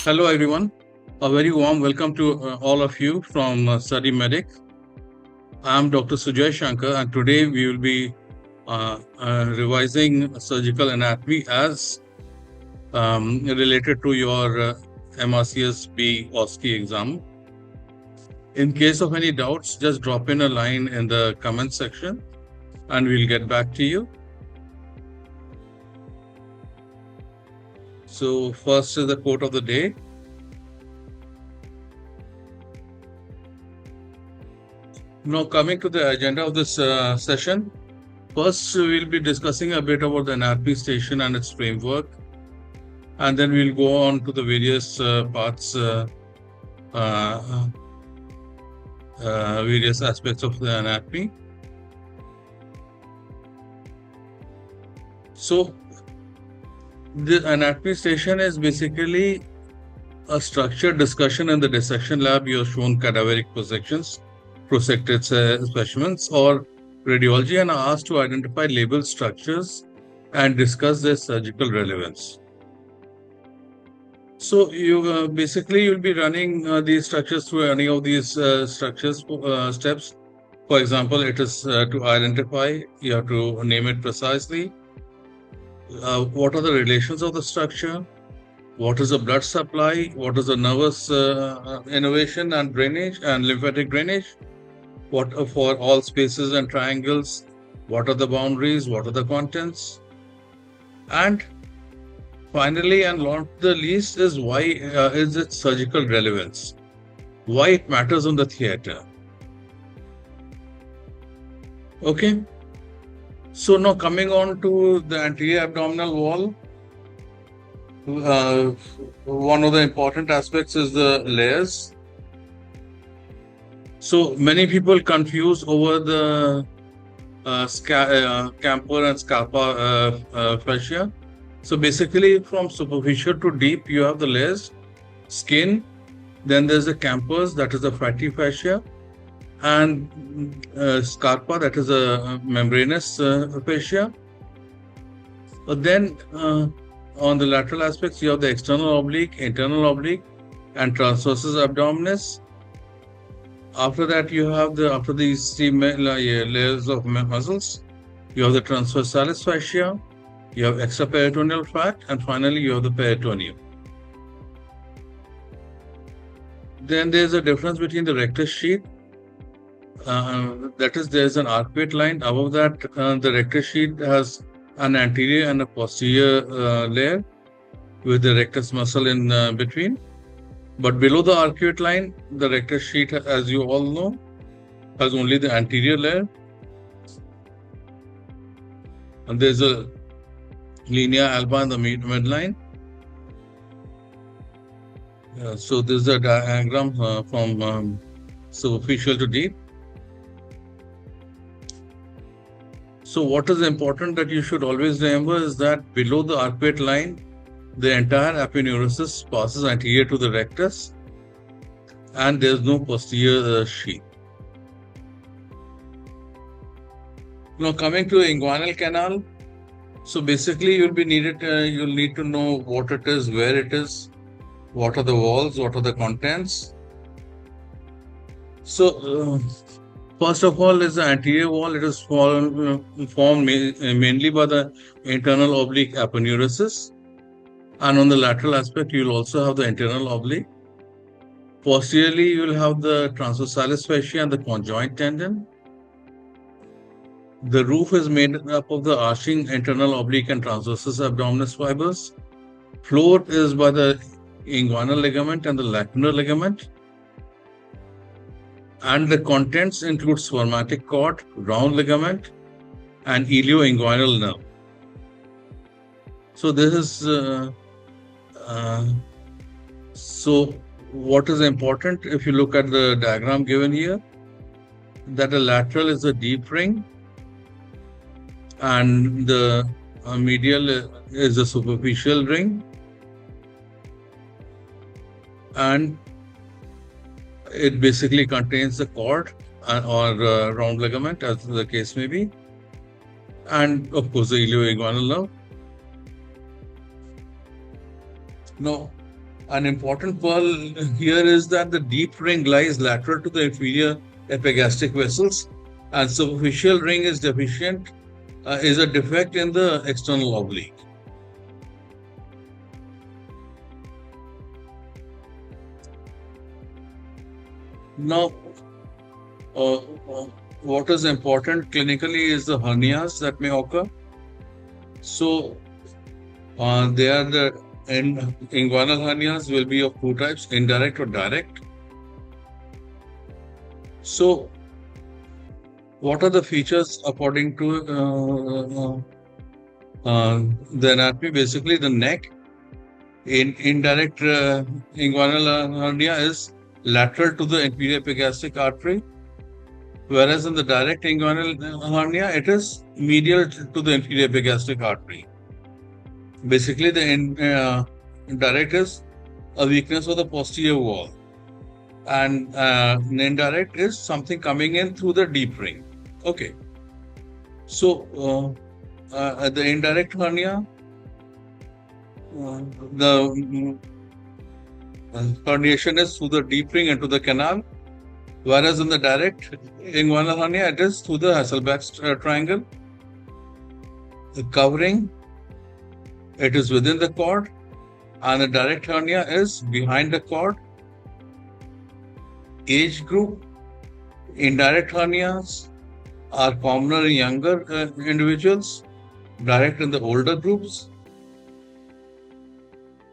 Hello everyone, a very warm welcome to all of you from Study Medic. I am Dr. SUJAY Shankar and today we will be revising surgical anatomy as related to your MRCS B OSCE exam. In case of any doubts, just drop in a line in the comment section and we'll get back to you. So first is the quote of the day. Now coming to the agenda of this session, first we'll be discussing a bit about the anatomy station and its framework, and then we'll go on to the various parts, various aspects of the anatomy. So the anatomy station is basically a structured discussion in the dissection lab. You're shown cadaveric prosected specimens or radiology and are asked to identify labeled structures and discuss their surgical relevance. So you basically you'll be running these structures through any of these steps. For example, it is to identify, you have to name it precisely. What are the relations of the structure? What is the blood supply? What is the nervous innervation and drainage and lymphatic drainage? What are for all spaces and triangles? What are the boundaries? What are the contents? And finally, and not the least, is why is its surgical relevance? Why it matters in the theater? Okay. So now coming on to the anterior abdominal wall, one of the important aspects is the layers. So many people confuse over the camper and scalpa fascia. So basically from superficial to deep, you have the layers, skin, then there's the campers, that is the fatty fascia, and scarpa, that is a membranous fascia. But then on the lateral aspects, you have the external oblique, internal oblique, and transversus abdominis. After that, you have after these three layers of muscles, you have the transversalis fascia, you have extraperitoneal fat, and finally you have the peritoneum. Then there's a difference between the rectus sheath. That is, there's an arcuate line. Above that, the rectus sheath has an anterior and a posterior layer with the rectus muscle in between. But below the arcuate line, the rectus sheath, as you all know, has only the anterior layer. And there's a linea alba in the midline. So this is a diagram from superficial to deep. So what is important that you should always remember is that below the arcuate line, the entire aponeurosis passes anterior to the rectus and there is no posterior sheath. Now coming to inguinal canal, so basically you'll need to know what it is, where it is, what are the walls, what are the contents. So first of all is the anterior wall. It is formed mainly by the internal oblique aponeurosis. And on the lateral aspect, you will also have the internal oblique. Posteriorly, you will have the transversalis fascia and the conjoint tendon. The roof is made up of the arching internal oblique and transversus abdominis fibers. Floor is by the inguinal ligament and the lacunar ligament. And the contents include spermatic cord, round ligament, and ilioinguinal nerve. So this is so what is important, if you look at the diagram given here, that the lateral is a deep ring and the medial is a superficial ring, and it basically contains the cord or round ligament, as the case may be, and of course the ilioinguinal nerve. Now, An important pearl here is that the deep ring lies lateral to the inferior epigastric vessels, and superficial ring is deficient, is a defect in the external oblique. Now, what is important clinically is the hernias that may occur. So, they are the inguinal hernias will be of two types, indirect or direct. So, what are the features according to the anatomy? Basically, the neck. In indirect inguinal hernia is lateral to the inferior epigastric artery, whereas in the direct inguinal hernia, it is medial to the inferior epigastric artery. Basically, the direct is a weakness of the posterior wall, and indirect is something coming in through the deep ring. Okay. So, the indirect hernia, the herniation is through the deep ring into the canal, whereas in the direct inguinal hernia, it is through the Hasselbalch's triangle. The covering, it is within the cord, and the direct hernia is behind the cord. Age group, indirect hernias are commoner in younger individuals, direct in the older groups.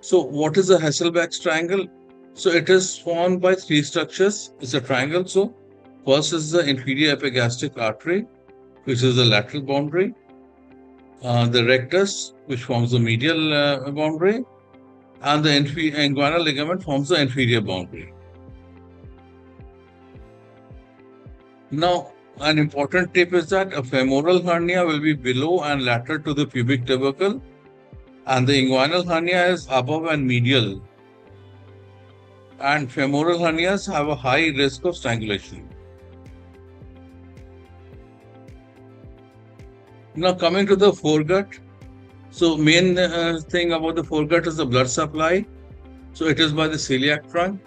So, what is a Hasselbalch's triangle? So, it is formed by three structures. It's a triangle. So, first is the inferior epigastric artery, which is the lateral boundary. The rectus, which forms the medial boundary, and the inguinal ligament forms the inferior boundary. Now, an important tip is that a femoral hernia will be below and lateral to the pubic tubercle, and the inguinal hernia is above and medial. And femoral hernias have a high risk of strangulation. Now, coming to the foregut. So, main thing about the foregut is the blood supply. So, it is by the celiac trunk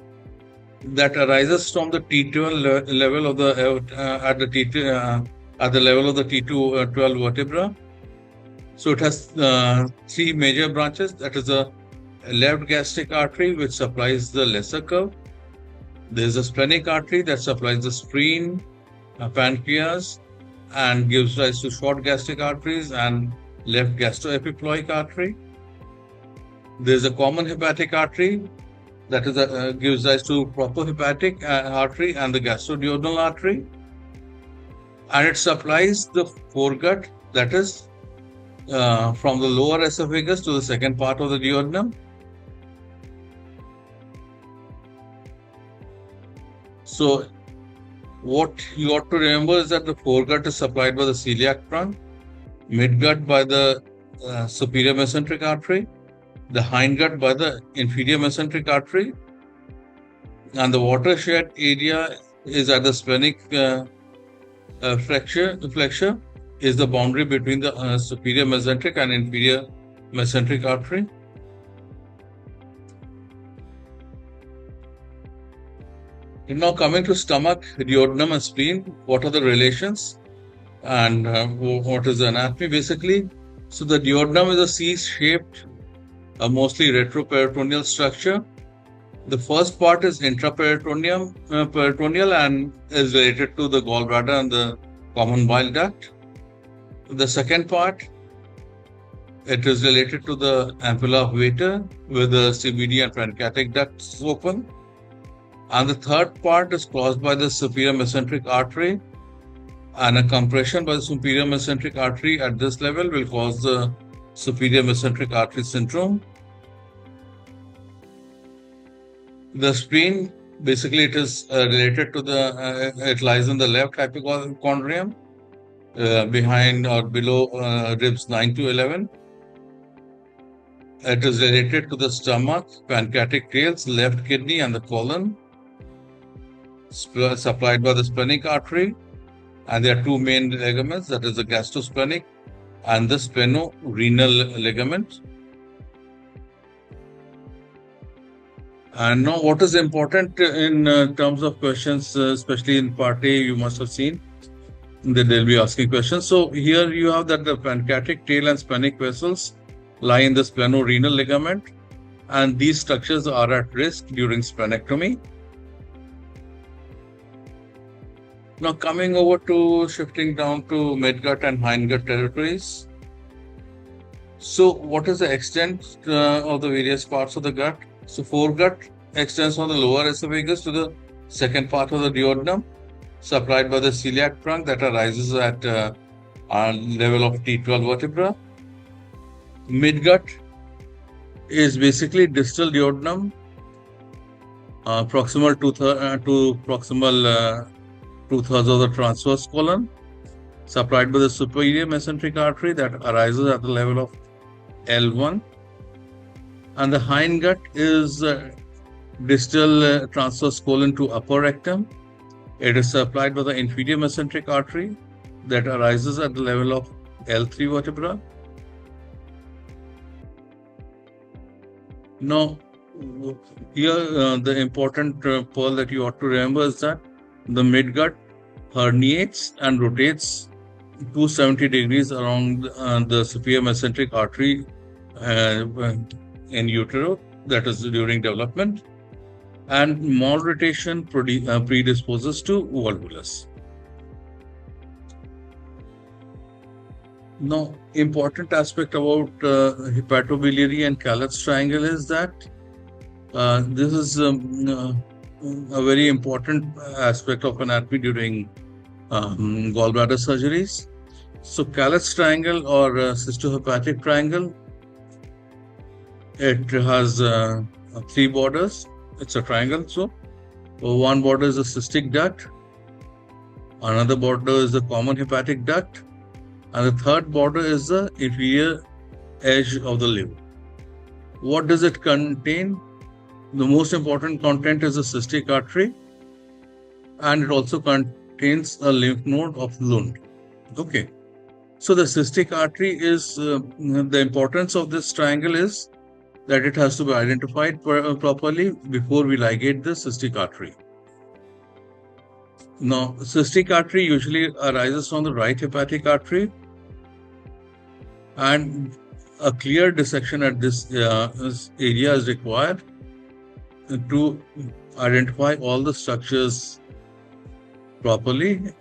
that arises from the T12 level of the at the level of the T12 vertebra. So it has three major branches. That is the left gastric artery, which supplies the lesser curve. There is a splenic artery that supplies the spleen, pancreas, and gives rise to short gastric arteries and left gastroepiploic artery. There is a common hepatic artery that is gives rise to proper hepatic artery and the gastroduodenal artery, and it supplies the foregut, that is from the lower esophagus to the second part of the duodenum. So, what you ought to remember is that the foregut is supplied by the celiac trunk, midgut by the superior mesenteric artery, the hindgut by the inferior mesenteric artery, and the watershed area is at the splenic flexure is the boundary between the superior mesenteric and inferior mesenteric artery. Now, coming to stomach, duodenum and spleen, what are the relations and what is the anatomy basically? So, the duodenum is a C-shaped, mostly retroperitoneal structure. The first part is intraperitoneal and is related to the gallbladder and the common bile duct. The second part, it is related to the ampulla of Vater with the CBD and pancreatic ducts open. And the third part is caused by the superior mesenteric artery, and a compression by the superior mesenteric artery at this level will cause the superior mesenteric artery syndrome. The spleen, basically it is related to the, it lies in the left hypochondrium behind or below ribs 9 to 11. It is related to the stomach, pancreatic tails, left kidney and the colon, supplied by the splenic artery. And there are two main ligaments, that is the gastrosplenic and the splenorenal ligament. And now, what is important in terms of questions, especially in part A, you must have seen that they'll be asking questions. So here you have that the pancreatic tail and splenic vessels lie in the splenorenal ligament, and these structures are at risk during splenectomy. Now coming over to shifting down to midgut and hindgut territories. So what is the extent of the various parts of the gut? So foregut extends from the lower esophagus to the second part of the duodenum, supplied by the celiac trunk that arises at our level of T12 vertebra. Midgut is basically distal duodenum, proximal to proximal two-thirds of the transverse colon, supplied by the superior mesenteric artery that arises at the level of L1. And the hindgut is distal transverse colon to upper rectum. It is supplied by the inferior mesenteric artery that arises at the level of L3 vertebra. Now, here the important pearl that you ought to remember is that the midgut herniates and rotates 270 degrees around the superior mesenteric artery in utero, that is during development, and malrotation predisposes to volvulus. Now, important aspect about hepatobiliary and Callett's triangle is that this is a very important aspect of anatomy during gallbladder surgeries. So Callett's triangle or cystohepatic triangle, it has 3 borders. It's a triangle. So one border is the cystic duct, another border is the common hepatic duct, and the third border is the inferior edge of the liver. What does it contain? The most important content is the cystic artery, and it also contains a lymph node of Lund. Okay. So the cystic artery is, the importance of this triangle is that it has to be identified properly before we ligate the cystic artery. Now, cystic artery usually arises from the right hepatic artery, and a clear dissection at this area is required to identify all the structures properly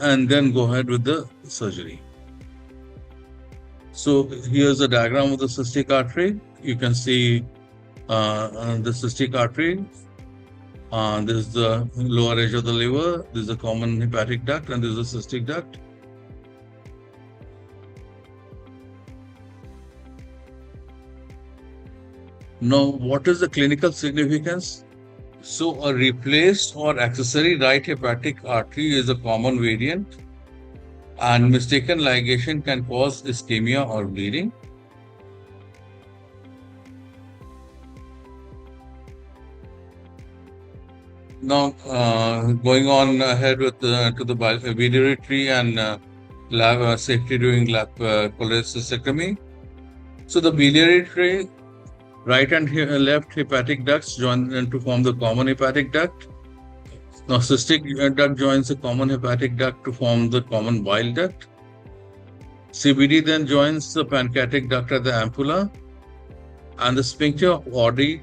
and then go ahead with the surgery. So here's a diagram of the cystic artery. You can see the cystic artery. This is the lower edge of the liver. This is the common hepatic duct, and this is the cystic duct. Now, what is the clinical significance? So, a replaced or accessory right hepatic artery is a common variant, and mistaken ligation can cause ischemia or bleeding. Now, going on ahead with to the biliary tree and lab safety during cholecystectomy. So, the biliary tree, right and left hepatic ducts join to form the common hepatic duct. Now, cystic duct joins the common hepatic duct to form the common bile duct. CBD then joins the pancreatic duct at the ampulla, and the sphincter of Oddi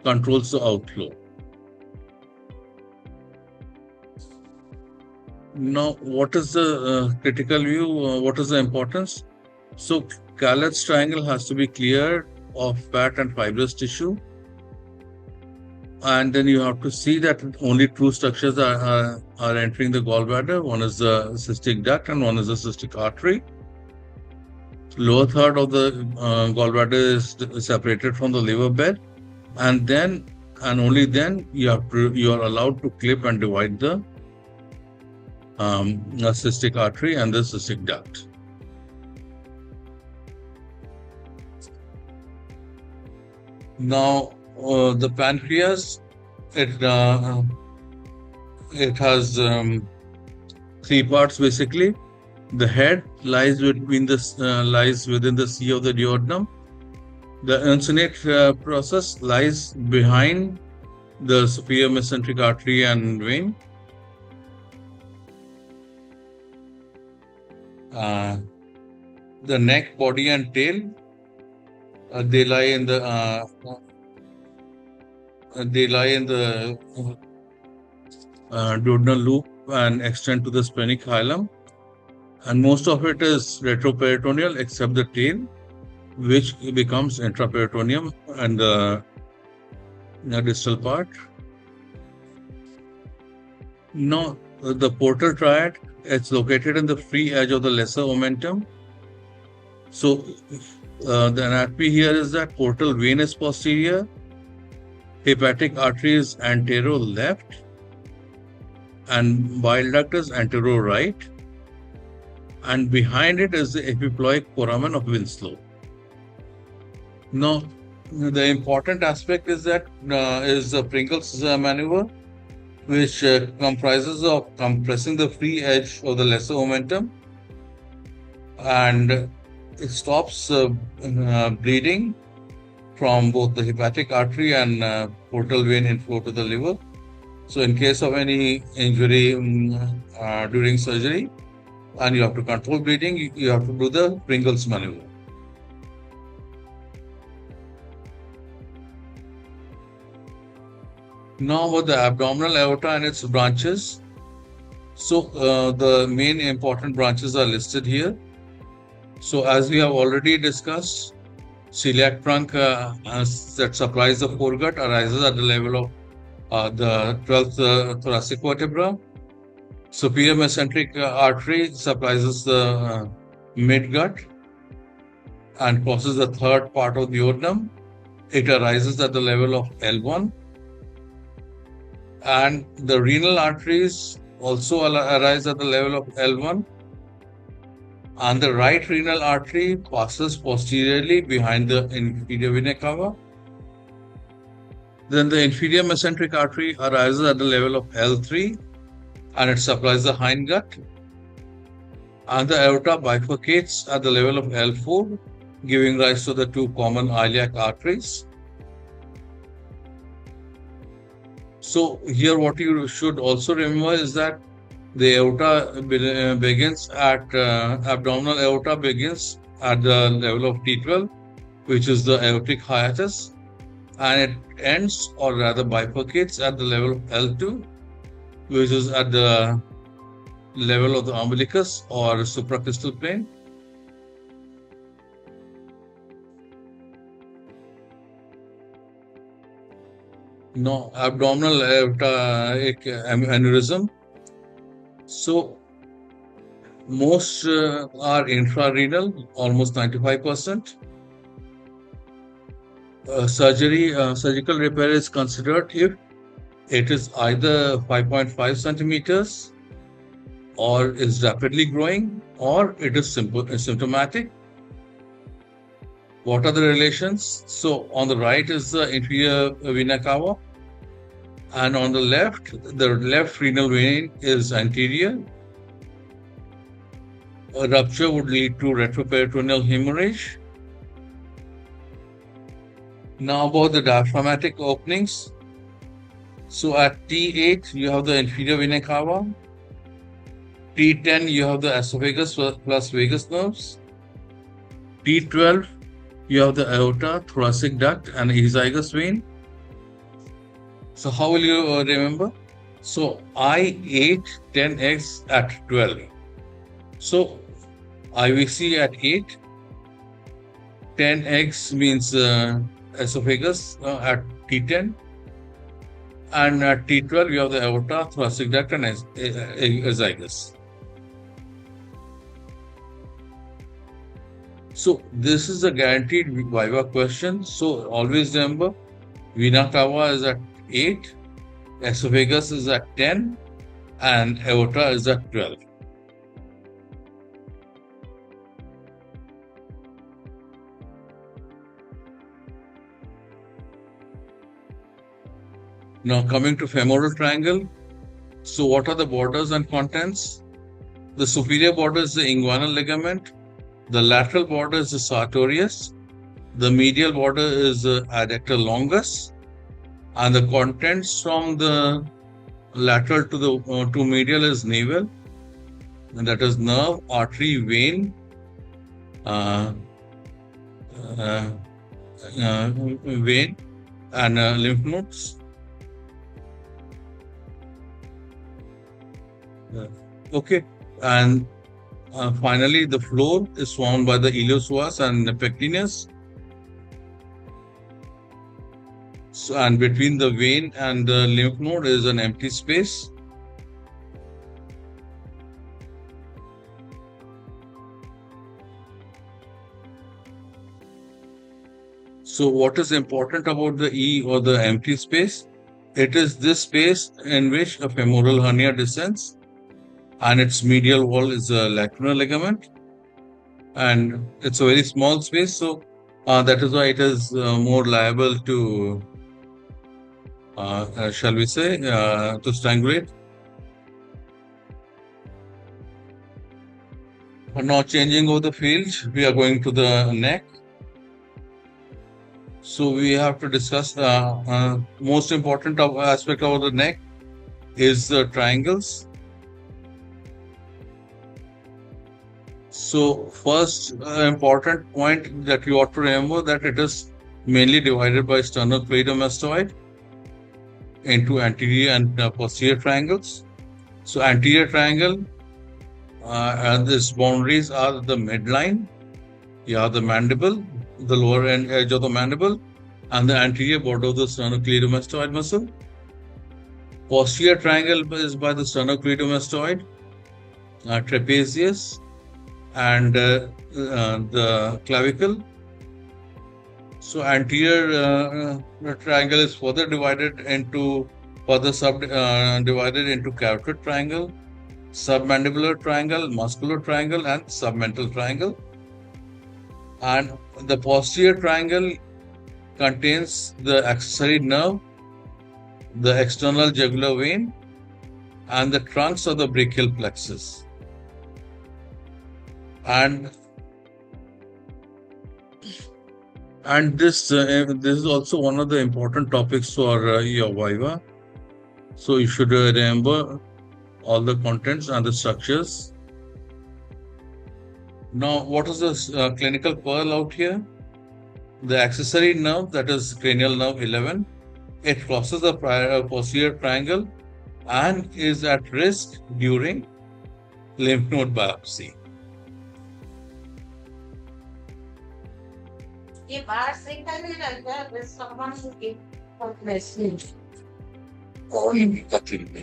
controls the outflow. Now, what is the critical view? What is the importance? So, Callett's triangle has to be cleared of fat and fibrous tissue, and then you have to see that only 2 structures are entering the gallbladder. One is the cystic duct and one is the cystic artery. Lower third of the gallbladder is separated from the liver bed, and then and only then you are allowed to clip and divide the cystic artery and the cystic duct. Now, the pancreas, it has 3 parts basically. The head lies within the C of the duodenum. The uncinate process lies behind the superior mesenteric artery and vein. The neck, body, and tail, they lie in the duodenal loop and extend to the splenic hilum. And most of it is retroperitoneal except the tail, which becomes intraperitoneum and the distal part. Now, the portal triad, it's located in the free edge of the lesser omentum. So, the anatomy here is that portal vein is posterior, hepatic artery is antero-left, and bile duct is antero-right, and behind it is the epiploic foramen of Winslow. Now, the important aspect is that is the Pringles maneuver, which comprises of compressing the free edge of the lesser omentum, and it stops bleeding from both the hepatic artery and portal vein inflow to the liver. So in case of any injury during surgery and you have to control bleeding, you have to do the Pringles maneuver. Now about the abdominal aorta and its branches. So the main important branches are listed here. So as we have already discussed, celiac trunk that supplies the foregut arises at the level of the 12th thoracic vertebra. Superior mesenteric artery supplies the midgut and crosses the third part of the duodenum. It arises at the level of L1. And the renal arteries also arise at the level of L1. And the right renal artery passes posteriorly behind the inferior vena cava. Then the inferior mesenteric artery arises at the level of L3 and it supplies the hindgut. And the aorta bifurcates at the level of L4, giving rise to the two common iliac arteries. So here what you should also remember is that the aorta begins at abdominal aorta begins at the level of T12, which is the aortic hiatus, and it ends or rather bifurcates at the level of L2, which is at the level of the umbilicus or supracristal plane. No, abdominal aortic aneurysm. So most are infrarenal, almost 95%. Surgical repair is considered if it is either 5.5 centimeters or is rapidly growing or it is symptomatic. What are the relations? So on the right is the inferior vena cava, and on the left renal vein is anterior. A rupture would lead to retroperitoneal hemorrhage. Now about the diaphragmatic openings. So at T8 you have the inferior vena cava. T10 you have the esophagus plus vagus nerves. T12 you have the aorta, thoracic duct, and esophagus vein. So how will you remember? So I8, 10x at 12. So IVC at 8, 10x means esophagus at T10, and at T12 you have the aorta, thoracic duct, and esophagus. So this is a guaranteed viva question. So always remember, vena cava is at 8, esophagus is at 10, and aorta is at 12. Now coming to femoral triangle. So what are the borders and contents? The superior border is the inguinal ligament. The lateral border is the sartorius, The medial border is adductor longus, and the contents from the lateral to the to medial is navel, and that is nerve, artery, vein, uh, uh, vein, and lymph nodes. Okay, and finally, the floor is formed by the iliopsoas and pectineus. So, and between the vein and the lymph node is an empty space. So, what is important about the E or the empty space? It is this space in which a femoral hernia descends, and its medial wall is a lacunar ligament, and it's a very small space. So, that is why it is more liable to, shall we say, to strangulate. Now, changing over the field, we are going to the neck. So we have to discuss the most important aspect of the neck is the triangles. So first important point that you ought to remember that it is mainly divided by sternocleidomastoid into anterior and posterior triangles. So anterior triangle and its boundaries are the midline, the mandible, the lower end edge of the mandible, and the anterior border of the sternocleidomastoid muscle. Posterior triangle is by the sternocleidomastoid, trapezius, and the clavicle. So anterior triangle is further divided into divided into carotid triangle, submandibular triangle, muscular triangle, and submental triangle. And the posterior triangle contains the accessory nerve, the external jugular vein, and the trunks of the brachial plexus. And this is also one of the important topics for your viva. So you should remember all the contents and the structures. Now, what is this clinical pearl out here? The accessory nerve, that is cranial nerve 11, it crosses the posterior triangle and is at risk during lymph node biopsy.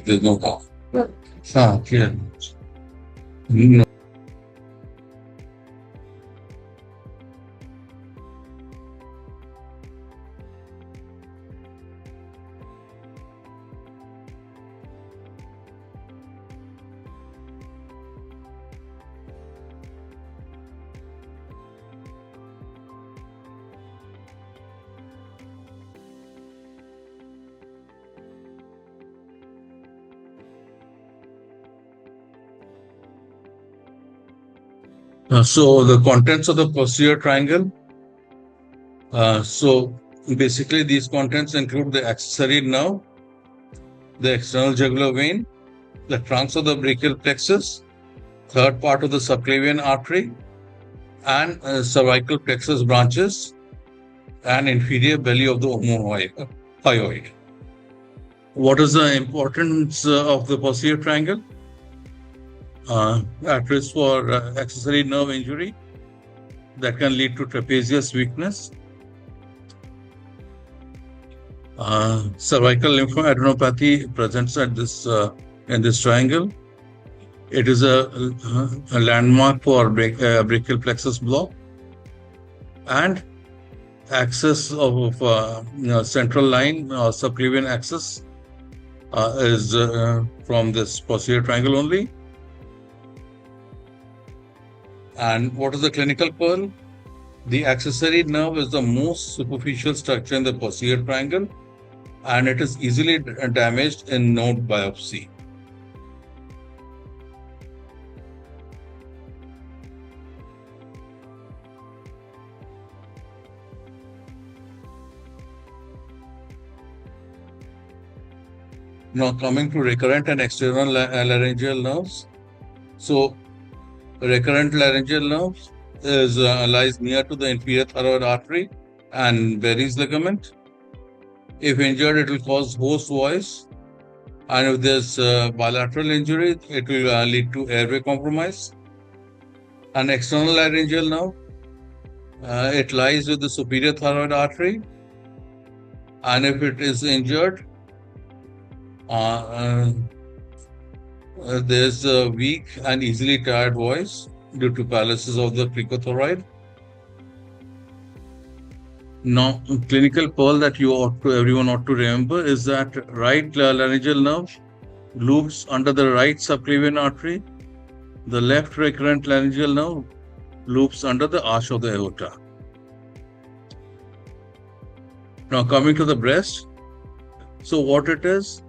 There's no cough. Yeah. No. So the contents of the posterior triangle. So basically these contents include the accessory nerve, the external jugular vein, the trunks of the brachial plexus, third part of the subclavian artery, and cervical plexus branches, and inferior belly of the omohyoid. What is the importance of the posterior triangle? At risk for accessory nerve injury that can lead to trapezius weakness. Cervical lymphadenopathy presents at this in this triangle. It is a landmark for brachial plexus block, and axis of central line subclavian axis is from this posterior triangle only. And what is the clinical pearl? The accessory nerve is the most superficial structure in the posterior triangle, and it is easily damaged in node biopsy. Now coming to recurrent and external laryngeal nerves. So recurrent laryngeal nerves lies near to the inferior thyroid artery and Berry's ligament. If injured, it will cause hoarse voice, and if there's bilateral injury, it will lead to airway compromise. An external laryngeal nerve, it lies with the superior thyroid artery, and if it is injured, there's a weak and easily tired voice due to paralysis of the cricothyroid. Now, clinical pearl that everyone ought to remember is that right laryngeal nerve loops under the right subclavian artery. The left recurrent laryngeal nerve loops under the arch of the aorta. Now, coming to the breast. So, what it is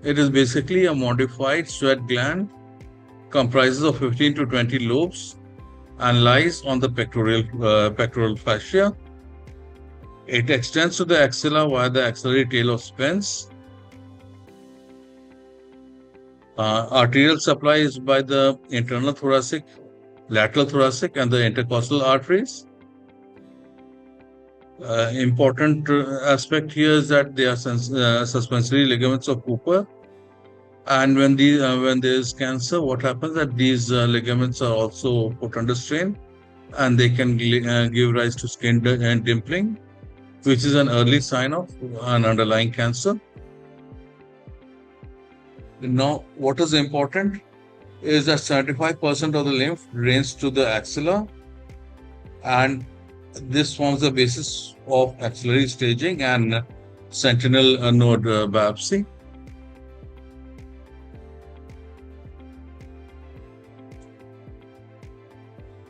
basically a modified sweat gland, comprises of 15 to 20 lobes, and lies on the pectoral fascia. It extends to the axilla via the axillary tail of Spence. Arterial supply is by the internal thoracic, lateral thoracic, and the intercostal arteries. Important aspect here is that they are suspensory ligaments of Cooper. And when there is cancer, what happens that these ligaments are also put under strain, and they can give rise to skin dimpling, which is an early sign of an underlying cancer. Now, what is important is that 75% of the lymph drains to the axilla, and this forms the basis of axillary staging and sentinel node biopsy.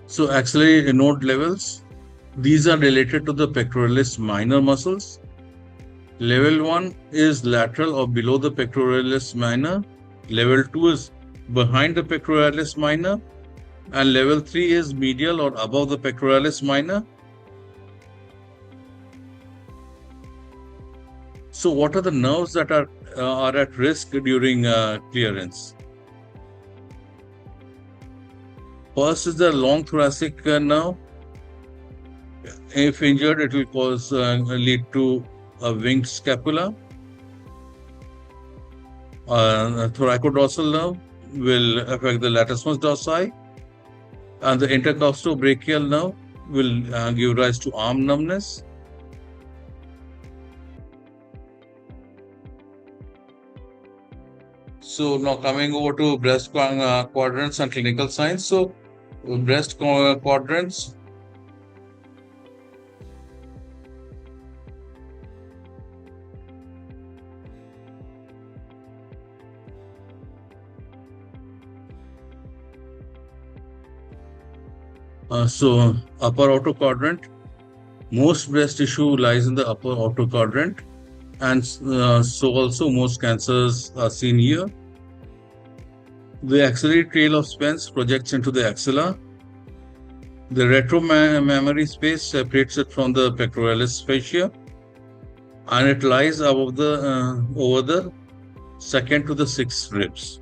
So, axillary node levels, these are related to the pectoralis minor muscles. Level 1 is lateral or below the pectoralis minor. Level 2 is behind the pectoralis minor. And level 3 is medial or above the pectoralis minor. So, what are the nerves that are at risk during clearance? First is the long thoracic nerve. If injured, it will lead to a winged scapula. Thoracodorsal nerve will affect the latissimus dorsi, and the intercostobrachial nerve will give rise to arm numbness. So now coming over to breast quadrants and clinical signs. So breast quadrants. So upper outer quadrant, most breast tissue lies in the upper outer quadrant, and so also most cancers are seen here. The axillary tail of Spence projects into the axilla. The retromammary space separates it from the pectoralis fascia, and it lies above over the second to the sixth ribs.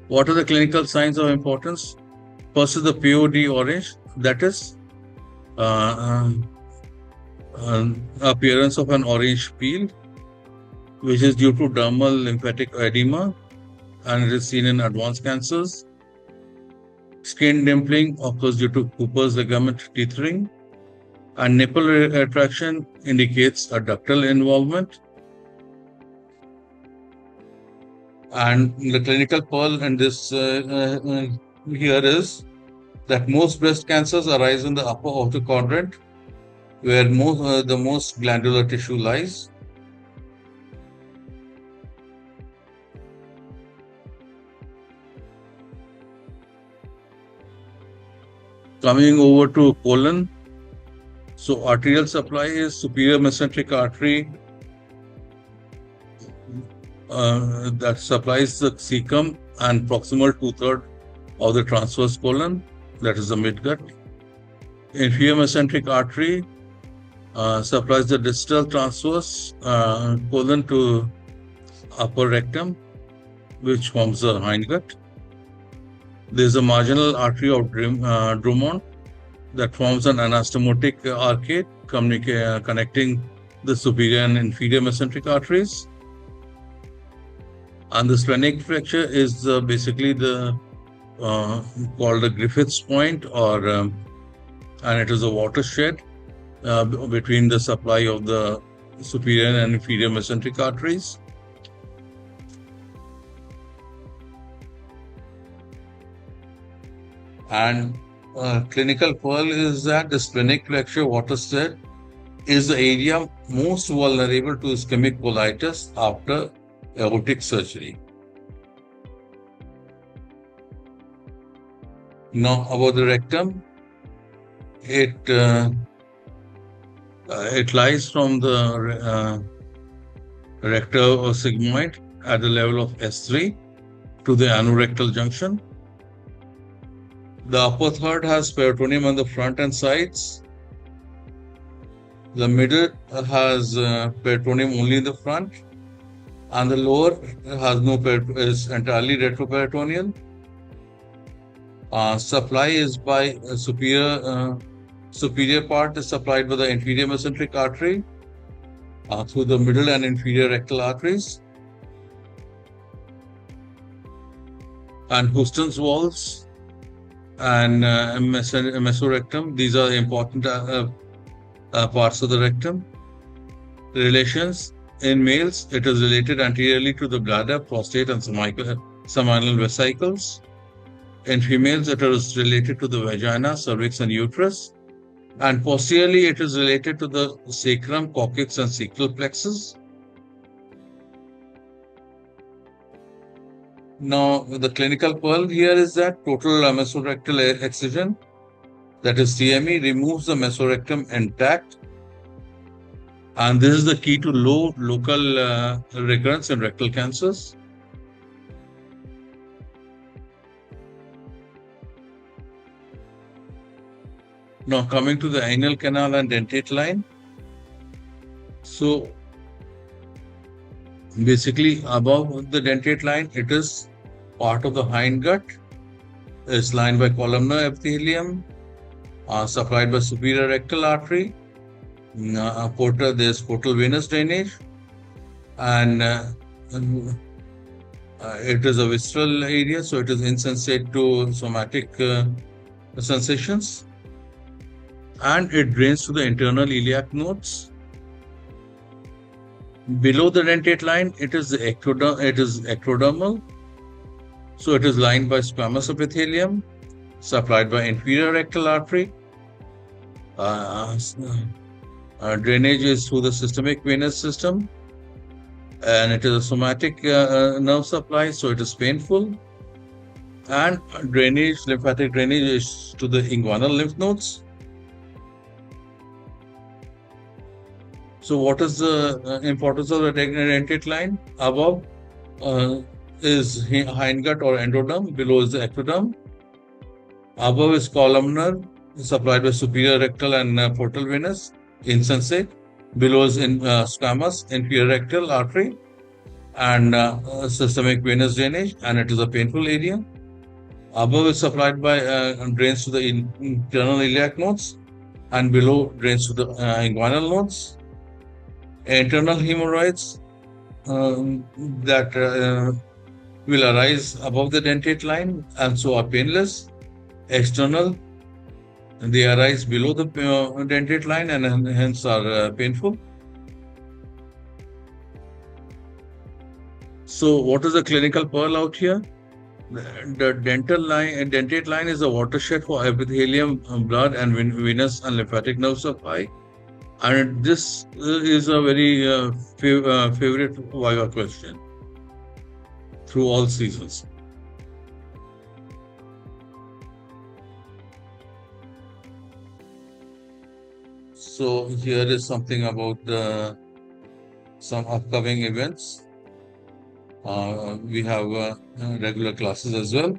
What are the clinical signs of importance? First is the POD orange, that is appearance of an orange peel, which is due to dermal lymphatic edema, and it is seen in advanced cancers. Skin dimpling occurs due to Cooper's ligament tethering, and nipple retraction indicates a ductal involvement. And the clinical pearl in this here is that most breast cancers arise in the upper outer quadrant, where the most glandular tissue lies. Coming over to colon, so arterial supply is superior mesenteric artery that supplies the cecum and proximal 2/3 of the transverse colon, that is the midgut. Inferior mesenteric artery supplies the distal transverse colon to upper rectum, which forms the hindgut. There is a marginal artery of Drummond that forms an anastomotic arcade connecting the superior and inferior mesenteric arteries. And the splenic flexure is basically the called the Griffith's point, or and it is a watershed between the supply of the superior and inferior mesenteric arteries. And clinical pearl is that the splenic flexure watershed is the area most vulnerable to ischemic colitis after aortic surgery. Now about the rectum, it lies from the rectal sigmoid at the level of S3 to the anorectal junction. The upper third has peritoneum on the front and sides. The middle has peritoneum only in the front, and the lower has no is entirely retroperitoneal. Supply is by superior part is supplied by the inferior mesenteric artery through the middle and inferior rectal arteries. And Houston's walls and mesorectum, these are important parts of the rectum. Relations: in males, it is related anteriorly to the bladder, prostate, and seminal vesicles. In females, it is related to the vagina, cervix, and uterus. And posteriorly, it is related to the sacrum, coccyx, and sacral plexus. Now, the clinical pearl here is that total mesorectal excision, that is CME, removes the mesorectum intact. And this is the key to low local recurrence in rectal cancers. Now, coming to the anal canal and dentate line. So, basically, above the dentate line, it is part of the hindgut. It's lined by columnar epithelium, supplied by superior rectal artery. There's portal venous drainage, and it is a visceral area, so it is insensate to somatic sensations. And it drains to the internal iliac nodes. Below the dentate line, it is ectodermal. So it is lined by squamous epithelium, supplied by inferior rectal artery. Drainage is through the systemic venous system, and it is a somatic nerve supply, so it is painful. And lymphatic drainage is to the inguinal lymph nodes. So what is the importance of the dentate line? Above is hindgut or endoderm, below is the ectoderm. Above is columnar, supplied by superior rectal and portal venous, insensate. Below is squamous, inferior rectal artery, and systemic venous drainage, and it is a painful area. Above is supplied by drains to the internal iliac nodes, and below drains to the inguinal nodes. Internal hemorrhoids that will arise above the dentate line and so are painless. External, they arise below the dentate line and hence are painful. So what is the clinical pearl out here? The dentate line is a watershed for epithelium, blood, and venous and lymphatic nerve supply. And this is a very favorite viva question through all seasons. So here is something about some upcoming events. We have regular classes as well.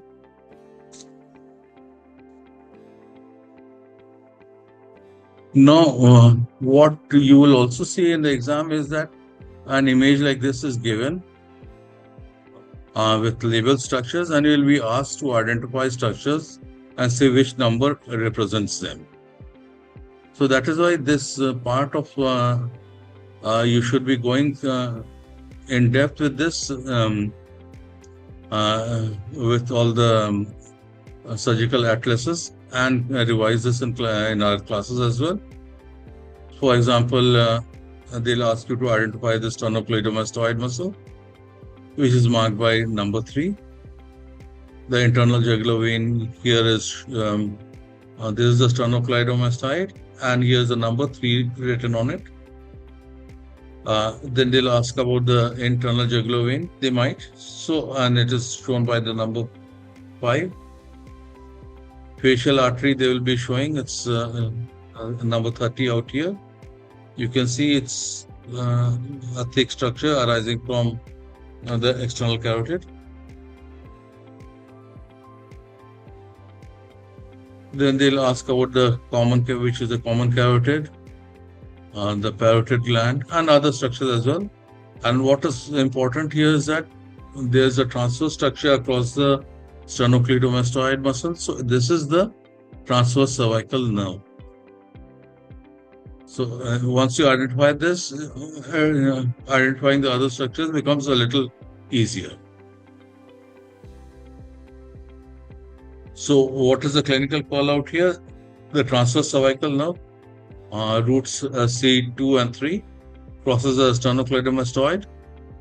Now, what you will also see in the exam is that an image like this is given, with labeled structures, and you will be asked to identify structures and say which number represents them. So that is why this part of you should be going in depth with this with all the surgical atlases, and revise this in our classes as well. For example, they'll ask you to identify the sternocleidomastoid muscle, which is marked by number 3. The internal jugular vein here is this is the sternocleidomastoid, and here's the number 3 written on it. Then they'll ask about the internal jugular vein. They might. So, and it is shown by the number 5. Facial artery they will be showing. It's number 30 out here. You can see it's a thick structure arising from the external carotid. Then they'll ask about the common, which is the common carotid, the parotid gland, and other structures as well. And what is important here is that there's a transverse structure across the sternocleidomastoid muscle. So this is the transverse cervical nerve. So once you identify this, identifying the other structures becomes a little easier. So what is the clinical call out here? The transverse cervical nerve, roots C2 and 3, crosses the sternocleidomastoid,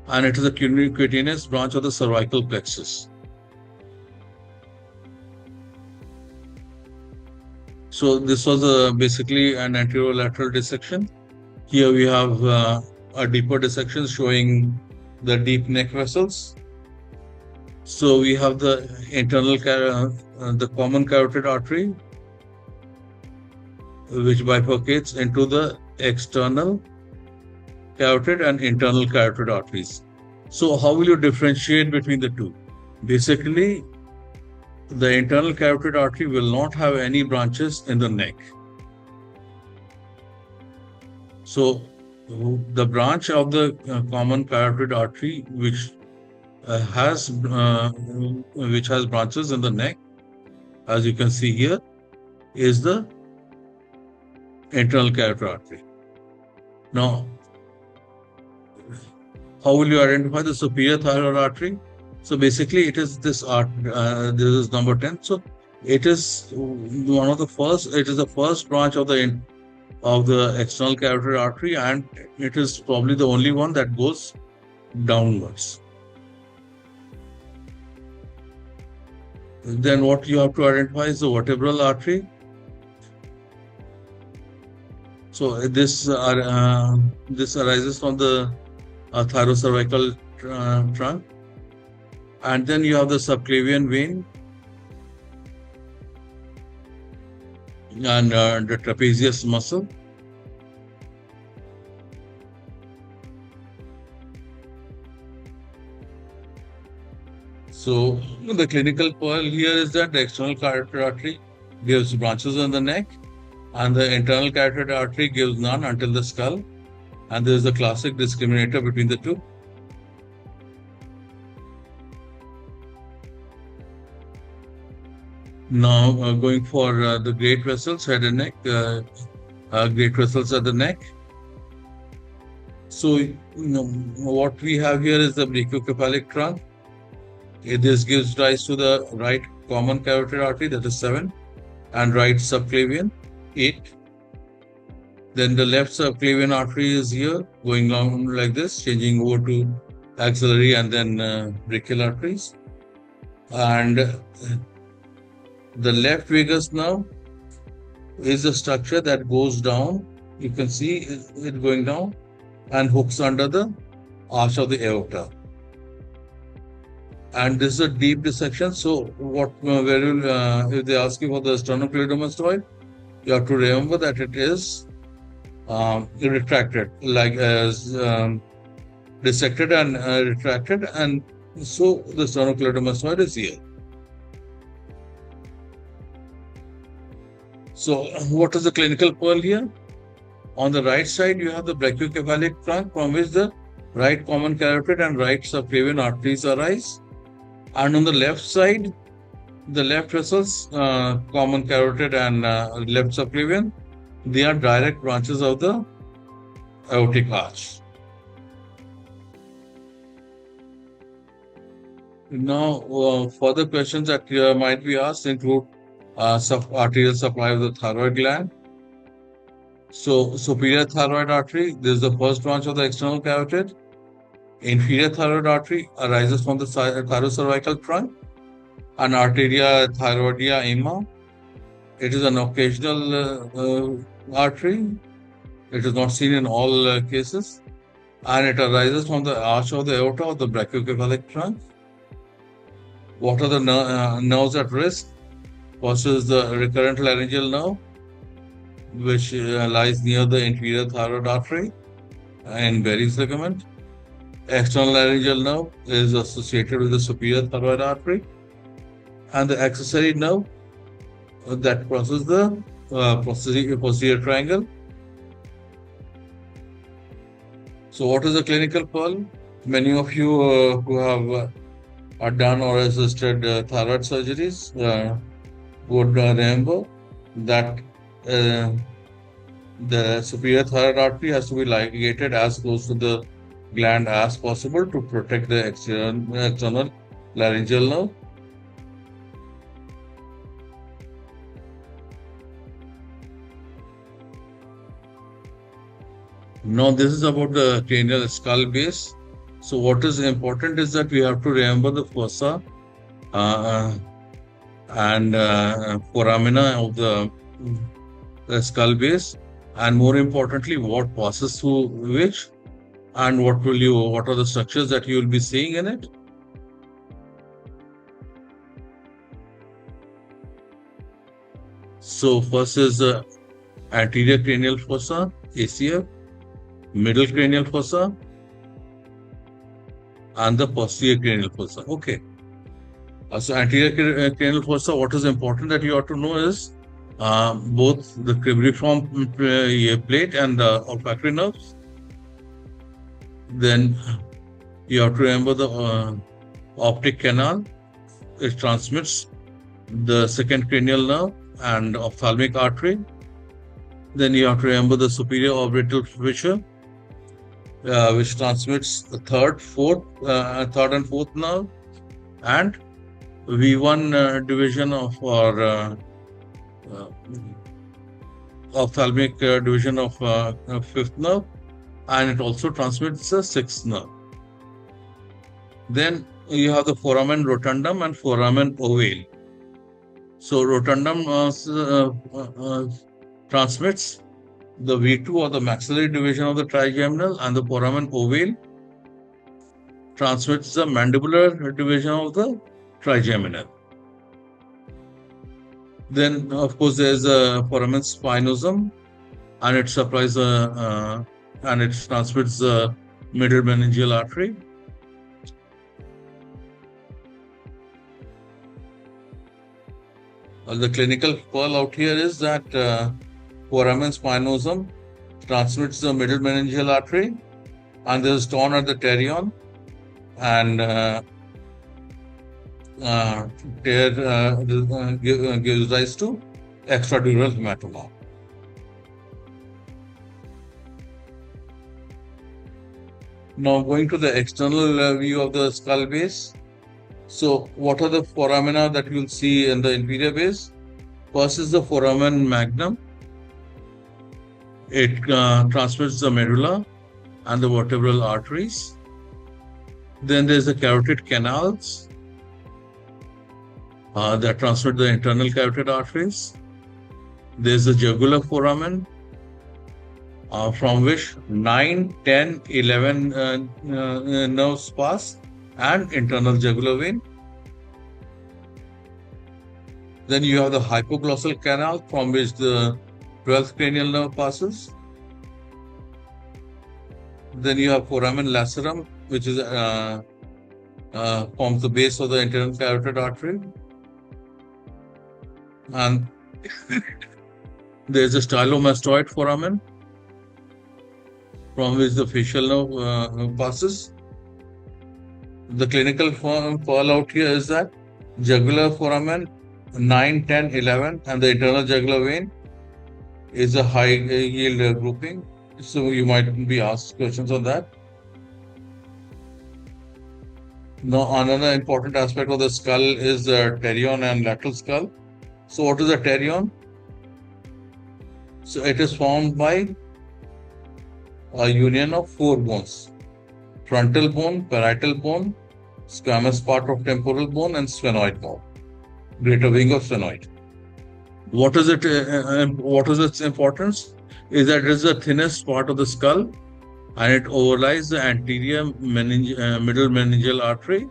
and it is a cutaneous branch of the cervical plexus. So this was basically an anterolateral dissection. Here we have a deeper dissection showing the deep neck vessels. So we have the internal, the common carotid artery, which bifurcates into the external carotid and internal carotid arteries. So how will you differentiate between the two? Basically, the internal carotid artery will not have any branches in the neck. So the branch of the common carotid artery which has branches in the neck, as you can see here, is the internal carotid artery. Now, how will you identify the superior thyroid artery? So basically, it is this this is number 10. So it is one of the first. It is the first branch of the external carotid artery, and it is probably the only one that goes downwards. Then what you have to identify is the vertebral artery. So this arises from the thyrocervical trunk. And then you have the subclavian vein and the trapezius muscle. So the clinical pearl here is that the external carotid artery gives branches on the neck, and the internal carotid artery gives none until the skull. And there is a classic discriminator between the two. Now going for the great vessels, head and neck, great vessels at the neck. So what we have here is the brachiocephalic trunk. This gives rise to the right common carotid artery, that is 7, and right subclavian, 8. Then the left subclavian artery is here, going along like this, changing over to axillary and then brachial arteries. And the left vagus nerve is a structure that goes down. You can see it going down and hooks under the arch of the aorta. And this is a deep dissection. So what if they ask you for the sternocleidomastoid, you have to remember that it is retracted, like as dissected and retracted, and so the sternocleidomastoid is here. So what is the clinical pearl here? On the right side, you have the brachiocephalic trunk from which the right common carotid and right subclavian arteries arise. And on the left side, the left vessels, common carotid and left subclavian, they are direct branches of the aortic arch. Now, further questions that might be asked include arterial supply of the thyroid gland. So, superior thyroid artery, this is the first branch of the external carotid. Inferior thyroid artery arises from the thyrocervical trunk, and arteria thyroidea ima. It is an occasional artery. It is not seen in all cases, and it arises from the arch of the aorta of the brachiocephalic trunk. What are the nerves at risk? First is the recurrent laryngeal nerve, which lies near the inferior thyroid artery and Berry's ligament. External laryngeal nerve is associated with the superior thyroid artery, and the accessory nerve that crosses the posterior triangle. So, what is the clinical pearl? Many of you who have done or assisted thyroid surgeries would remember that the superior thyroid artery has to be ligated as close to the gland as possible to protect the external laryngeal nerve. Now, this is about the cranial skull base. So, what is important is that we have to remember the fossa and foramina of the skull base, and more importantly, what passes through which, and what are the structures that you will be seeing in it. So, first is the anterior cranial fossa, ACF, middle cranial fossa, and the posterior cranial fossa. Okay. So, anterior cranial fossa, what is important that you ought to know is both the cribriform plate and the olfactory nerves. Then you have to remember the optic canal. It transmits the second cranial nerve and ophthalmic artery. Then you have to remember the superior orbital fissure, which transmits the third and fourth nerve, and V1 division of our ophthalmic division of fifth nerve, and it also transmits the sixth nerve. Then you have the foramen rotundum and foramen ovale. So rotundum transmits the V2 or the maxillary division of the trigeminal, and the foramen ovale transmits the mandibular division of the trigeminal. Then, of course, there is a foramen spinosum, and it supplies and it transmits the middle meningeal artery. The clinical pearl out here is that foramen spinosum transmits the middle meningeal artery, and there is torn at the pterion, and tear gives rise to extradural hematoma. Now, going to the external view of the skull base. So, what are the foramina that you will see in the inferior base? First is the foramen magnum. It transmits the medulla and the vertebral arteries. Then there is the carotid canals that transmit the internal carotid arteries. There is the jugular foramen, from which 9, 10, 11 nerves pass, and internal jugular vein. Then you have the hypoglossal canal, from which the 12th cranial nerve passes. Then you have foramen lacerum, which is forms the base of the internal carotid artery. And there is a stylomastoid foramen, from which the facial nerve passes. The clinical fall out here is that jugular foramen 9, 10, 11 and the internal jugular vein is a high yield grouping. So you might be asked questions on that. Now, another important aspect of the skull is the pterion and lateral skull. So what is a pterion? So it is formed by a union of 4 bones: frontal bone, parietal bone, squamous part of temporal bone, and sphenoid bone, greater wing of sphenoid. What is it? What is its importance? Is that it is the thinnest part of the skull, and it overlies the anterior middle meningeal artery.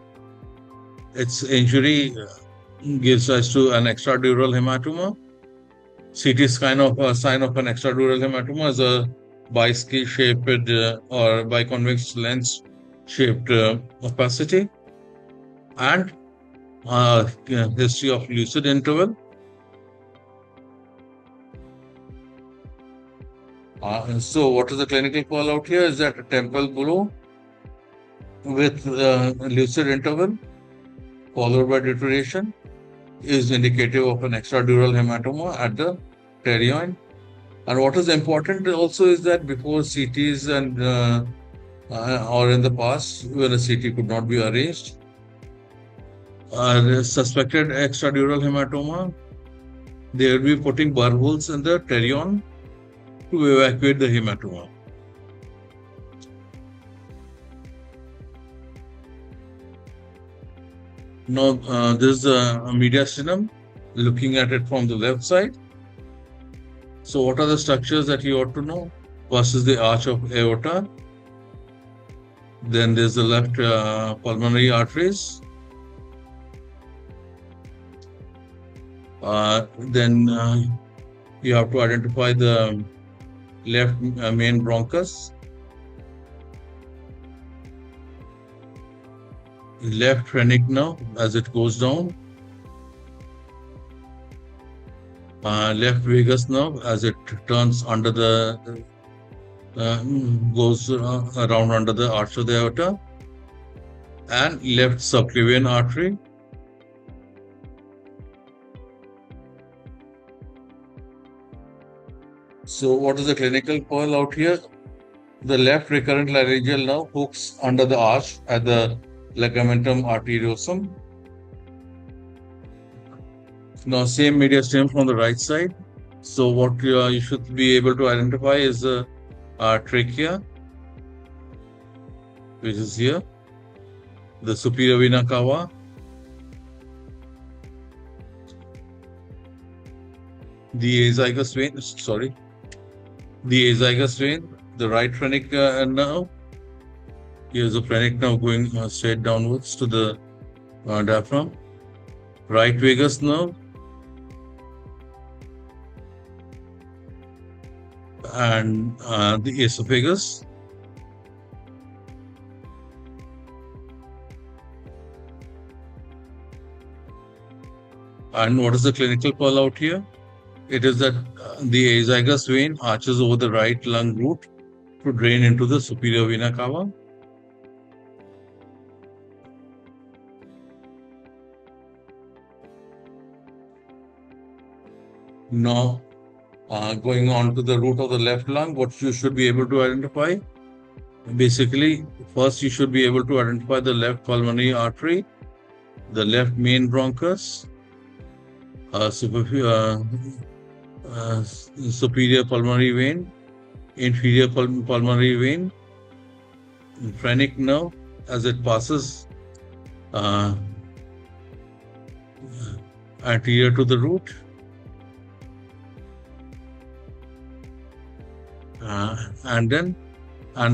Its injury gives rise to an extradural hematoma. CT sign of an extradural hematoma is a biskill-shaped or biconvex lens-shaped opacity, and history of lucid interval. So what is the clinical call out here is that a temple blow with lucid interval followed by deterioration is indicative of an extradural hematoma at the pterion. And what is important also is that before CTs and or in the past when a CT could not be arranged, suspected extradural hematoma, they will be putting burr holes in the pterion to evacuate the hematoma. Now, this is a mediastinum, looking at it from the left side. So what are the structures that you ought to know? First is the arch of aorta. Then there's the left pulmonary arteries. Then you have to identify the left main bronchus, left phrenic nerve as it goes down, left vagus nerve as it turns under the goes around under the arch of the aorta, and left subclavian artery. So what is the clinical pearl out here? The left recurrent laryngeal nerve hooks under the arch at the ligamentum arteriosum. Now same mediastinum from the right side. So what you should be able to identify is the trachea, which is here, the superior vena cava, the azygous vein, the azygous vein, the right phrenic nerve. Here's the phrenic nerve going straight downwards to the diaphragm. Right vagus nerve, and the esophagus. And what is the clinical pearl out here? It is that the azygous vein arches over the right lung root to drain into the superior vena cava. Now, going on to the root of the left lung, what you should be able to identify? Basically, first you should be able to identify the left pulmonary artery, the left main bronchus, superior pulmonary vein, inferior pulmonary vein, phrenic nerve as it passes anterior to the root, and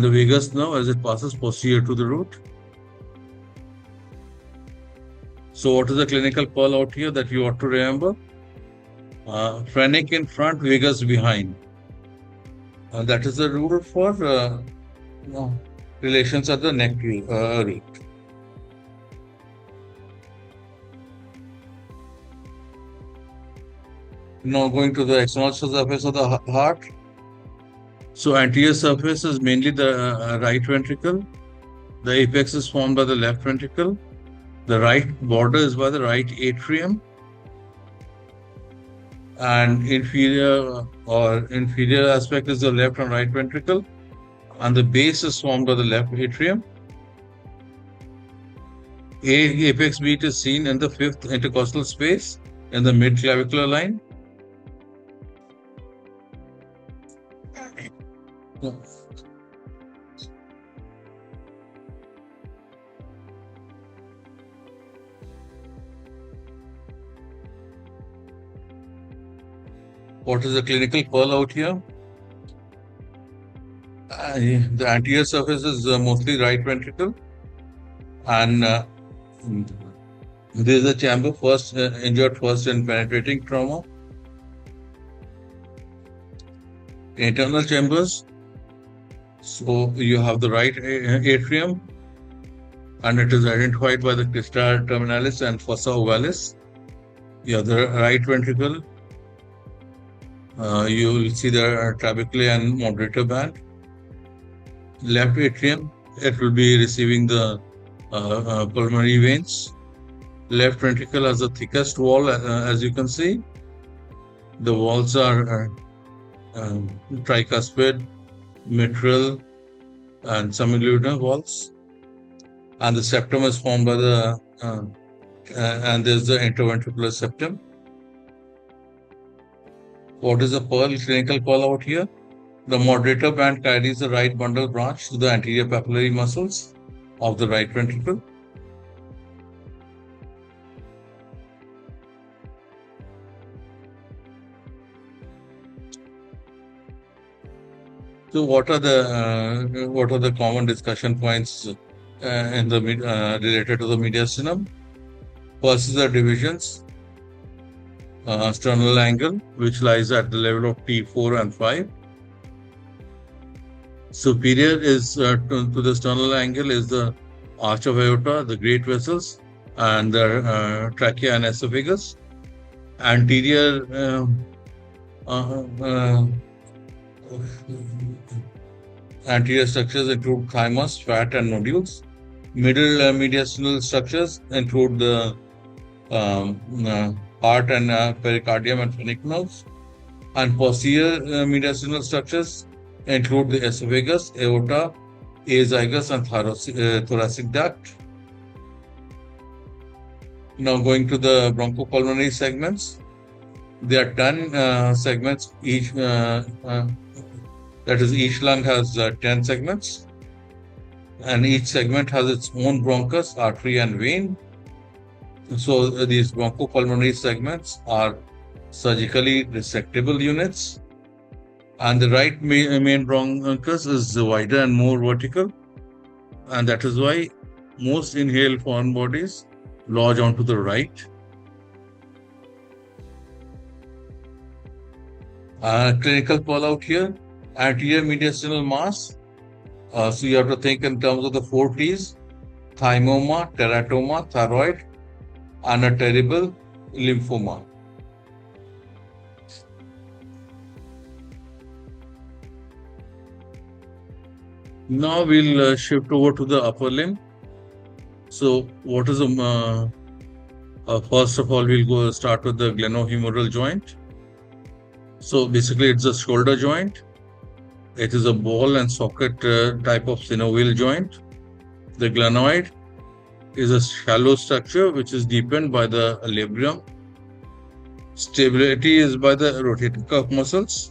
the vagus nerve as it passes posterior to the root. So what is the clinical pearl out here that you ought to remember? Phrenic in front, vagus behind. That is the rule for relations at the neck root. Now going to the external surface of the heart. So anterior surface is mainly the right ventricle. The apex is formed by the left ventricle. The right border is by the right atrium. And inferior aspect is the left and right ventricle. And the base is formed by the left atrium. Apex beat is seen in the fifth intercostal space in the mid-clavicular line. What is the clinical pearl out here? The anterior surface is mostly right ventricle, and there is a chamber injured first in penetrating trauma. Internal chambers. So you have the right atrium, and it is identified by the crista terminalis and fossa ovalis. You have the right ventricle. You will see the trabeculae and moderator band. Left atrium, it will be receiving the pulmonary veins. Left ventricle has the thickest wall, as you can see. The walls are tricuspid, mitral, and semilunar walls. And the septum is formed by the, and there's the interventricular septum. What is the pearl, clinical pearl out here? The moderator band carries the right bundle branch to the anterior papillary muscles of the right ventricle. So what are the common discussion points in the related to the mediastinum? First is the divisions. Sternal angle, which lies at the level of T4 and 5. Superior is to the sternal angle is the arch of aorta, the great vessels, and the trachea and esophagus. Anterior anterior structures include thymus, fat, and nodules. Middle mediastinal structures include the heart and pericardium and phrenic nerves. And posterior mediastinal structures include the esophagus, aorta, azygos, and thoracic duct. Now going to the bronchopulmonary segments. There are 10 segments. Each each lung has 10 segments, and each segment has its own bronchus, artery, and vein. So these bronchopulmonary segments are surgically resectable units, and the right main bronchus is wider and more vertical, and that is why most inhaled foreign bodies lodge onto the right. Clinical call out here, anterior mediastinal mass. So you have to think in terms of the 4 T's: thymoma, teratoma, thyroid, and a terrible lymphoma. Now we'll shift over to the upper limb. So what is the first of all, we'll start with the glenohumeral joint. So basically it's a shoulder joint. It is a ball and socket type of synovial joint. The glenoid is a shallow structure which is deepened by the labrum. Stability is by the rotator cuff muscles.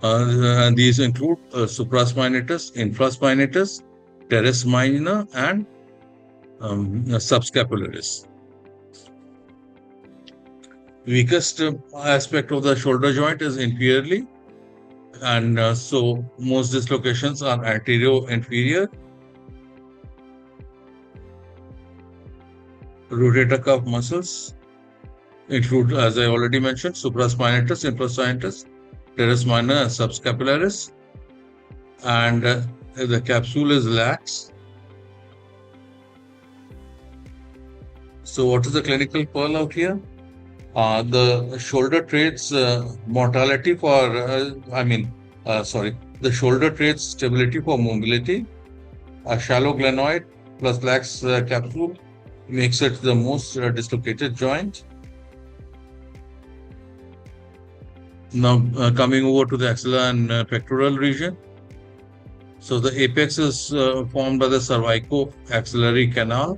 And these include supraspinatus, infraspinatus, teres minor, and subscapularis. Weakest aspect of the shoulder joint is inferiorly, and so most dislocations are anterior-inferior. Rotator cuff muscles include, as I already mentioned, supraspinatus, infraspinatus, teres minor, and subscapularis, and the capsule is lax. So what is the clinical pearl out here? The shoulder traits mortality for, The shoulder trades stability for mobility. A shallow glenoid plus lax capsule makes it the most dislocated joint. Now coming over to the axilla and pectoral region. So the apex is formed by the cervico-axillary canal.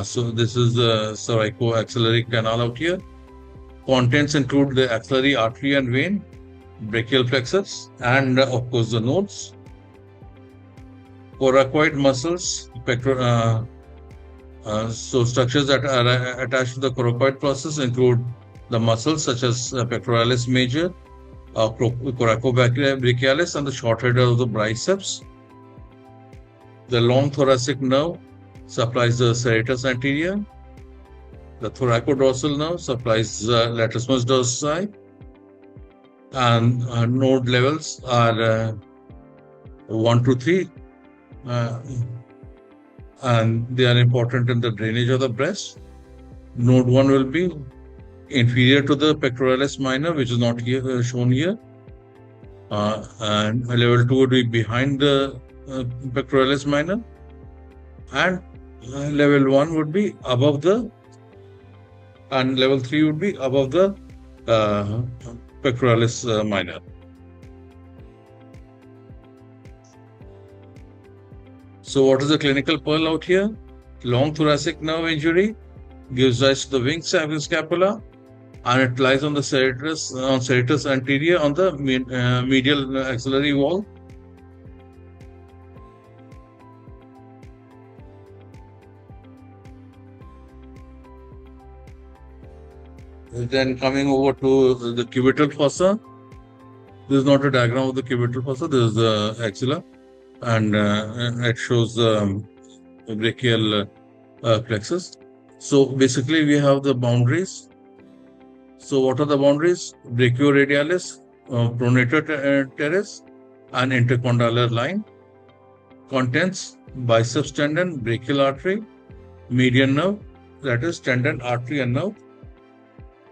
So this is the cervico-axillary canal out here. Contents include the axillary artery and vein, brachial plexus, and of course the nodes. Coracoid muscles, so structures that are attached to the coracoid process include the muscles such as pectoralis major, coracobrachialis, and the short head of the biceps. The long thoracic nerve supplies the serratus anterior. The thoracodorsal nerve supplies the latissimus dorsi. And node levels are 1 to 3. And they are important in the drainage of the breast. Node 1 will be inferior to the pectoralis minor, which is not here shown here. And level 2 would be behind the pectoralis minor. And level 1 would be above the, and level 3 would be above the pectoralis minor. So what is the clinical pearl out here? Long thoracic nerve injury gives rise to the wing scapula, and it lies on the serratus anterior on the medial axillary wall. Then coming over to the cubital fossa. This is not a diagram of the cubital fossa. This is the axilla, and it shows the brachial plexus. So basically, we have the boundaries. So what are the boundaries? Brachioradialis, pronator teres, and intercondylar line. Contents: biceps tendon, brachial artery, median nerve, that is tendon, artery, and nerve.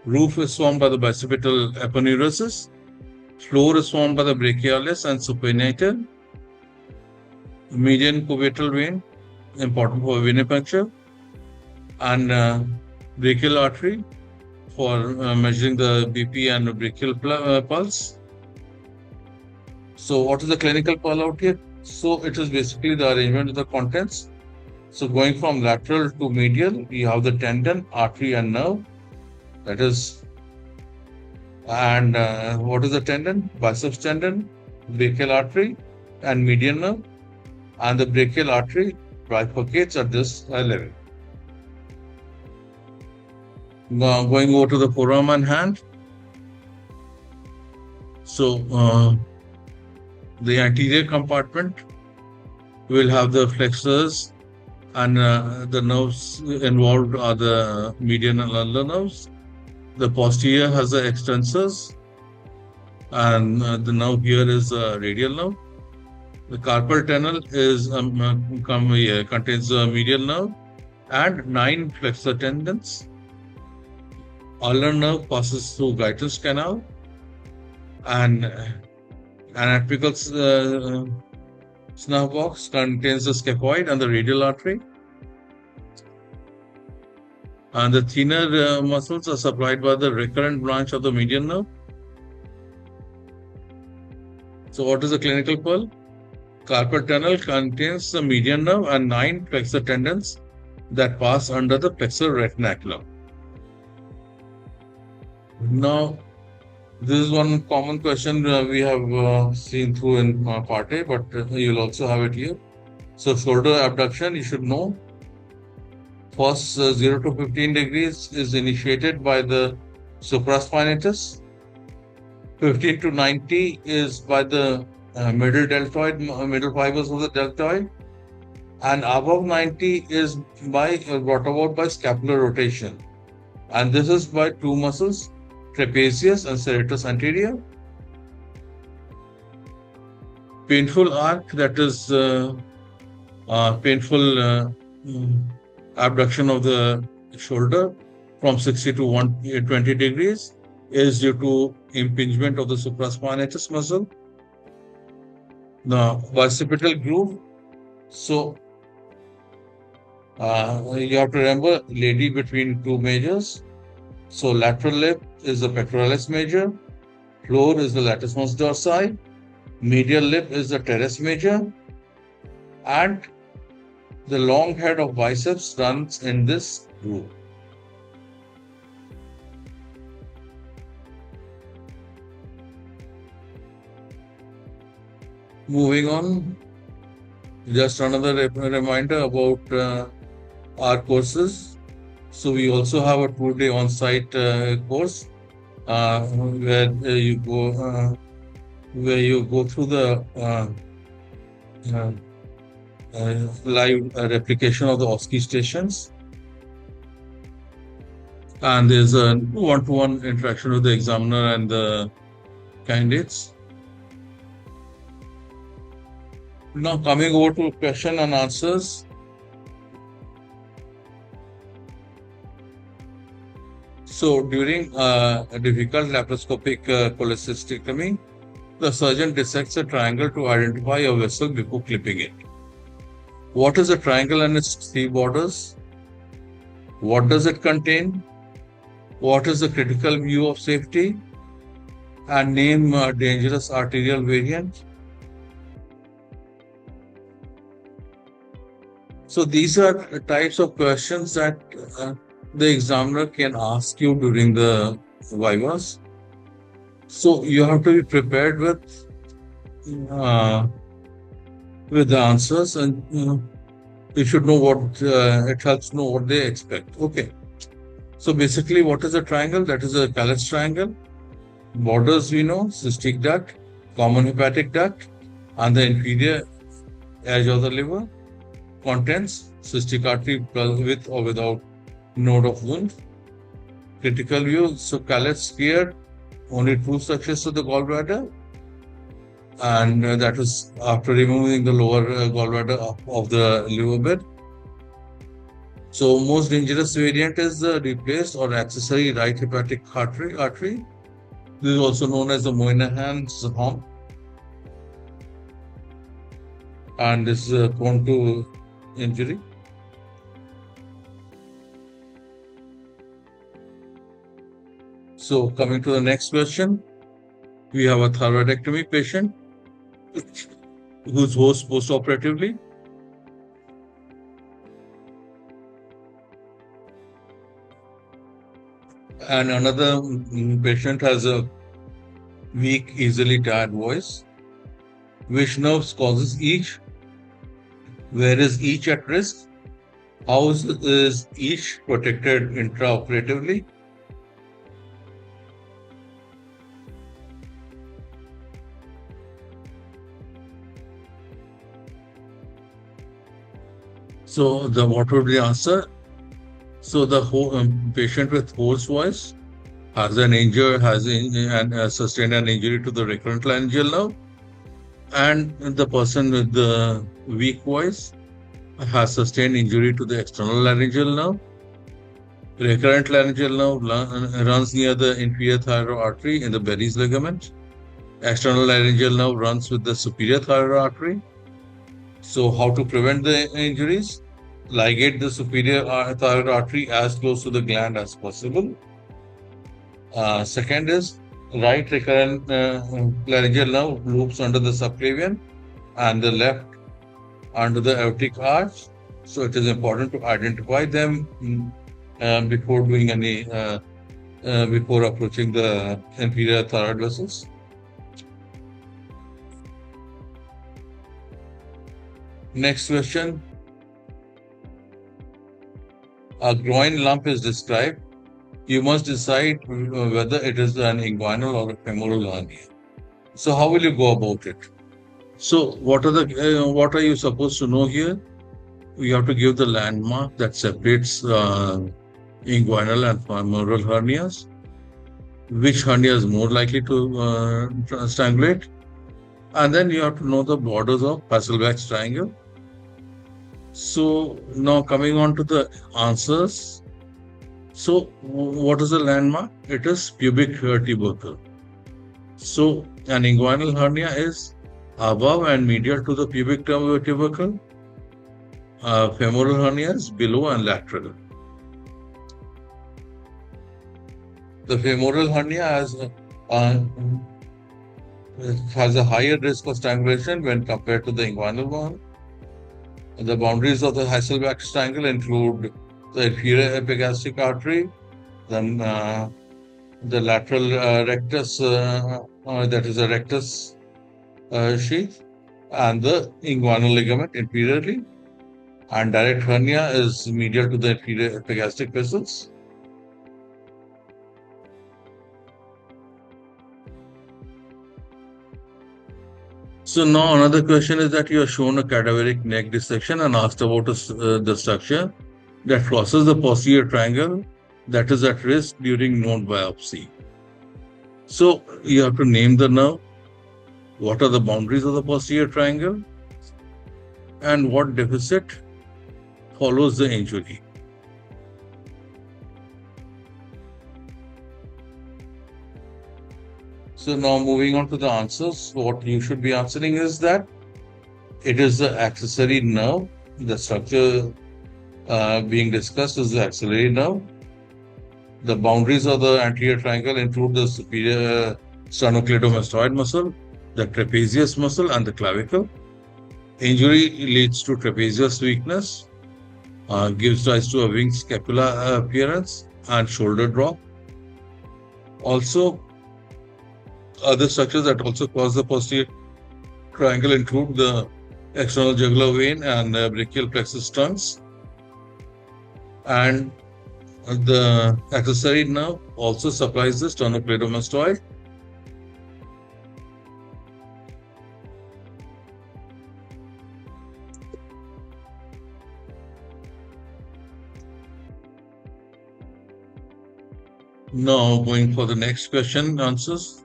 Roof is formed by the bicipital aponeurosis. Floor is formed by the brachialis and supinator. Median cubital vein, important for venipuncture. And brachial artery for measuring the BP and brachial pulse. So what is the clinical pearl out here? So it is basically the arrangement of the contents. So going from lateral to medial, you have the tendon, artery, and nerve. That is, and what is the tendon? Biceps tendon, brachial artery, and median nerve. And the brachial artery bifurcates at this level. Now going over to the forearm and hand. So the anterior compartment will have the flexors, and the nerves involved are the median and ulnar nerves. The posterior has the extensors, and the nerve here is a radial nerve. The carpal tunnel is contains the medial nerve and 9 flexor tendons. Ulnar nerve passes through Guyton's canal, and anatomical snuff box contains the scaphoid and the radial artery. And the thinner muscles are supplied by the recurrent branch of the median nerve. So what is the clinical pearl? Carpal tunnel contains the median nerve and 9 flexor tendons that pass under the flexor retinaculum. Now, this is one common question we have seen through in Part A, but you'll also have it here. So shoulder abduction, you should know. First 0 to 15 degrees is initiated by the supraspinatus. 15 to 90 is by the middle deltoid, middle fibers of the deltoid. And above 90 is brought about by scapular rotation. And this is by two muscles, trapezius and serratus anterior. Painful arc, that is painful abduction of the shoulder from 60 to 120 degrees, is due to impingement of the supraspinatus muscle. Now, bicipital groove. So, you have to remember lady between two majors. So, lateral lip is the pectoralis major, floor is the latissimus dorsi, medial lip is the teres major, and the long head of biceps runs in this groove. Moving on, just another reminder about our courses. So we also have a 2-day on-site course where you go through the live replication of the OSCE stations, and there's a one-to-one interaction with the examiner and the candidates. Now coming over to question and answers. So during a difficult laparoscopic cholecystectomy, the surgeon dissects a triangle to identify a vessel before clipping it. What is a triangle and its three borders? What does it contain? What is the critical view of safety? And name a dangerous arterial variant. So these are types of questions that the examiner can ask you during the vivas. So you have to be prepared with the answers, and you should know what it helps know what they expect. Okay. So basically, what is a triangle? That is a Calyx triangle. Borders we know: cystic duct, common hepatic duct, and the inferior edge of the liver. Contents: cystic artery with or without node of wound. Critical view: so Calyx cleared, only two structures to the gallbladder, and that was after removing the lower gallbladder of the liver bed. So most dangerous variant is the replaced or accessory right hepatic artery. This is also known as the Moynihan's hump, and this is prone to injury. So coming to the next question, we have a thyroidectomy patient who's host post-operatively. And another patient has a weak, easily tired voice. Which nerves causes each? Where is each at risk? How is each protected intraoperatively? So what would be the answer? So the patient with hoarse voice has sustained an injury to the recurrent laryngeal nerve, and the person with the weak voice has sustained injury to the external laryngeal nerve. Recurrent laryngeal nerve runs near the inferior thyroid artery in the Berry's ligament. External laryngeal nerve runs with the superior thyroid artery. So how to prevent the injuries? Ligate the superior thyroid artery as close to the gland as possible. Second is right recurrent laryngeal nerve loops under the subclavian and the left under the aortic arch. So it is important to identify them before doing any before approaching the inferior thyroid vessels. Next question. A groin lump is described. You must decide whether it is an inguinal or a femoral hernia. So how will you go about it? So what are you supposed to know here? You have to give the landmark that separates inguinal and femoral hernias. Which hernia is more likely to strangulate? And then you have to know the borders of Hasselbalch's triangle. So now coming on to the answers. So, what is the landmark? It is pubic tubercle. So, an inguinal hernia is above and medial to the pubic tubercle. Femoral hernia is below and lateral. The femoral hernia has a higher risk of strangulation when compared to the inguinal one. The boundaries of the Hasselbeck triangle include the inferior epigastric artery, then the lateral rectus, that is a rectus sheath, and the inguinal ligament inferiorly. And direct hernia is medial to the inferior epigastric vessels. So now another question is that you are shown a cadaveric neck dissection and asked about the structure that crosses the posterior triangle that is at risk during node biopsy. So you have to name the nerve, what are the boundaries of the posterior triangle, and what deficit follows the injury. So now moving on to the answers, what you should be answering is that it is the accessory nerve. The structure being discussed is the axillary nerve. The boundaries of the anterior triangle include the superior sternocleidomastoid muscle, the trapezius muscle, and the clavicle. Injury leads to trapezius weakness, gives rise to a wing scapula appearance and shoulder drop. Also, other structures that also cause the posterior triangle include the external jugular vein and brachial plexus trunks. And the accessory nerve also supplies the sternocleidomastoid. Now going for the next question answers.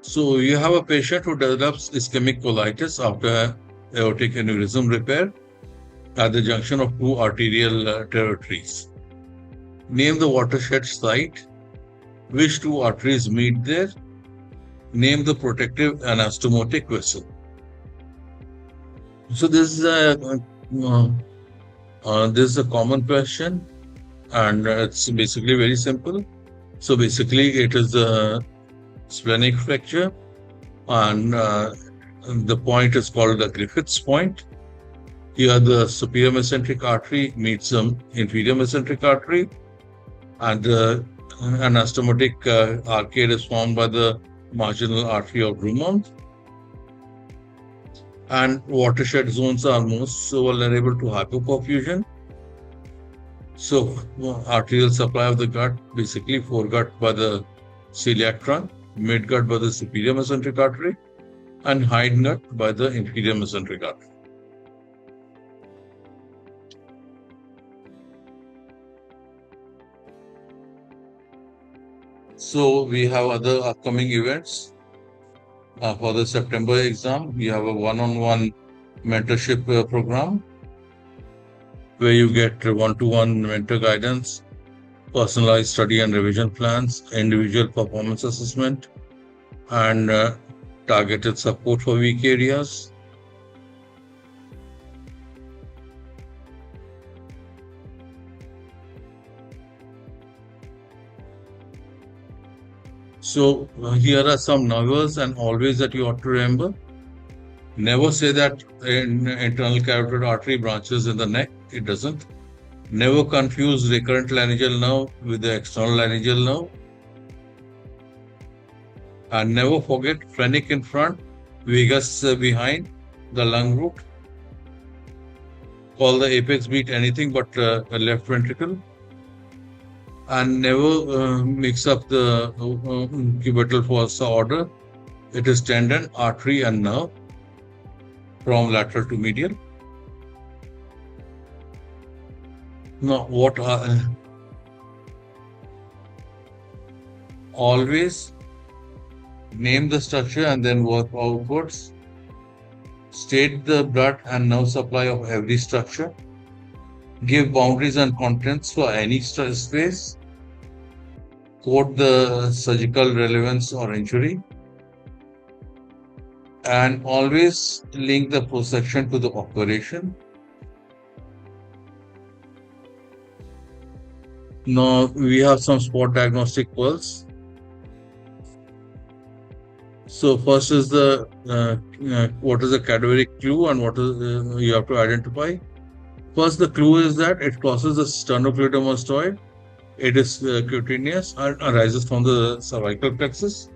So you have a patient who develops ischemic colitis after aortic aneurysm repair at the junction of two arterial territories. Name the watershed site, which two arteries meet there, name the protective anastomotic vessel. So this is a common question, and it's basically very simple. So basically it is a splenic fracture, and the point is called the Griffith's point. Here the superior mesenteric artery meets the inferior mesenteric artery, and the anastomotic arcade is formed by the marginal artery of Drummond. And watershed zones are most vulnerable to hypoperfusion. So arterial supply of the gut, basically foregut by the celiac trunk, midgut by the superior mesenteric artery, and hindgut by the inferior mesenteric artery. So we have other upcoming events. For the September exam, we have a one-on-one mentorship program where you get one-to-one mentor guidance, personalized study and revision plans, individual performance assessment, and targeted support for weak areas. So here are some numbers and always that you ought to remember. Never say that internal carotid artery branches in the neck. It doesn't. Never confuse recurrent laryngeal nerve with the external laryngeal nerve. And never forget phrenic in front, vagus behind the lung root. Call the apex beat anything but a left ventricle. And never mix up the cubital fossa order. It is tendon, artery, and nerve from lateral to medial. Now, what are always name the structure and then work outwards. State the blood and nerve supply of every structure. give boundaries and contents for any space, quote the surgical relevance or injury, and always link the prosection to the operation. Now we have some spot diagnostic pearls. So first is the what is the cadaveric clue and what is you have to identify. First, the clue is that it crosses the sternocleidomastoid. It is cutaneous and arises from the cervical plexus.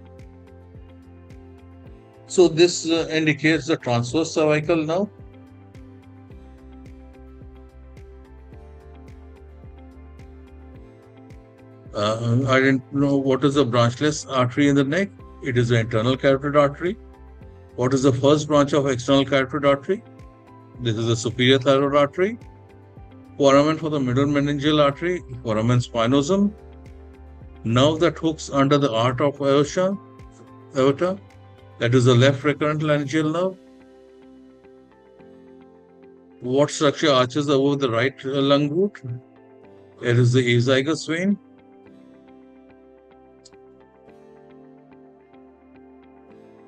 So this indicates the transverse cervical nerve. I didn't know what is the branchless artery in the neck. It is the internal carotid artery. What is the first branch of external carotid artery? This is the superior thyroid artery. Foramen for the middle meningeal artery, foramen spinosum. Nerve that hooks under the arch of aorta, that is the left recurrent laryngeal nerve. What structure arches above the right lung root? It is the azygous vein.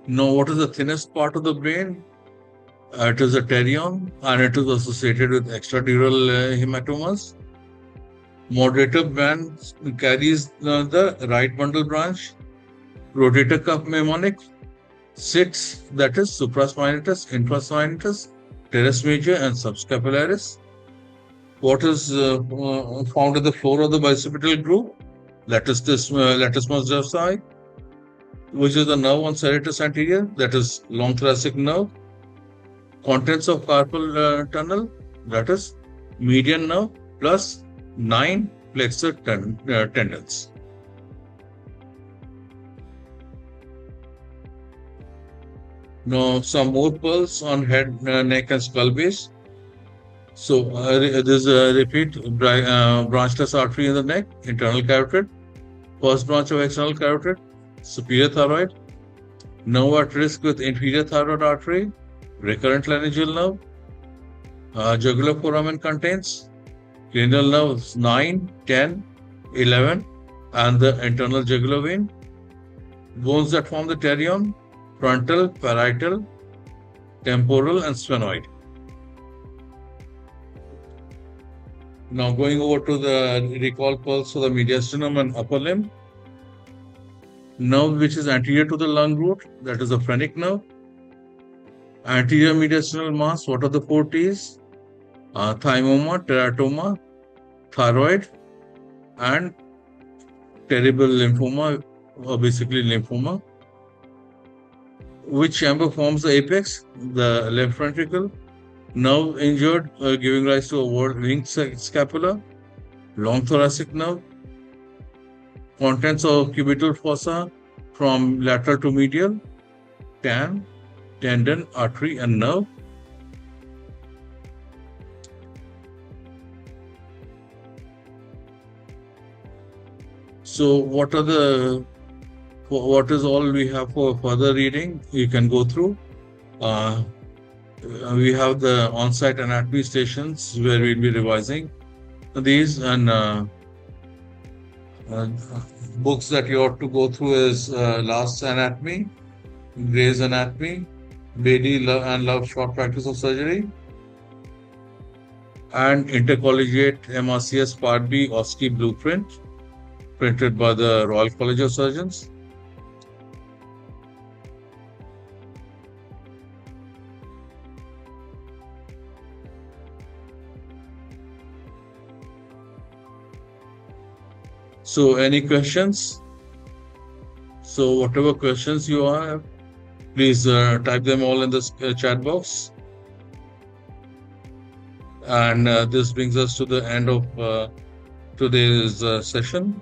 Now, what is the thinnest part of the brain? It is a pterion and it is associated with extradural hematomas. Moderator band carries the right bundle branch. Rotator cuff mnemonic sits, that is supraspinatus, infraspinatus, teres major and subscapularis. What is found at the floor of the bicipital groove? That is this latissimus dorsi, which is the nerve on serratus anterior, that is long thoracic nerve. Contents of carpal tunnel, that is median nerve plus 9 flexor tendons. Now some more pearls on head, neck and skull base. So this repeat branchless artery in the neck, internal carotid, first branch of external carotid, superior thyroid, nerve at risk with inferior thyroid artery, recurrent laryngeal nerve, jugular foramen contains cranial nerves 9, 10, 11 and the internal jugular vein. Bones that form the pterion, frontal, parietal, temporal and sphenoid. Now going over to the recall pulse for the mediastinum and upper limb. Nerve which is anterior to the lung root, that is the phrenic nerve. Anterior mediastinal mass, what are the 4 T's? Thymoma, teratoma, thyroid, and terrible lymphoma, or basically lymphoma. Which chamber forms the apex? The left ventricle. Nerve injured, giving rise to a winged scapula, long thoracic nerve. Contents of cubital fossa from lateral to medial, tan, tendon, artery and nerve. So what is all we have for further reading? You can go through. We have the on-site anatomy stations where we'll be revising these, and books that you ought to go through is Last Anatomy, Gray's Anatomy, Bailey and Love Short Practice of Surgery, and Intercollegiate MRCS Part B OSCE Blueprint, printed by the Royal College of Surgeons. So any questions? So whatever questions you have, please type them all in the chat box. And this brings us to the end of today's session.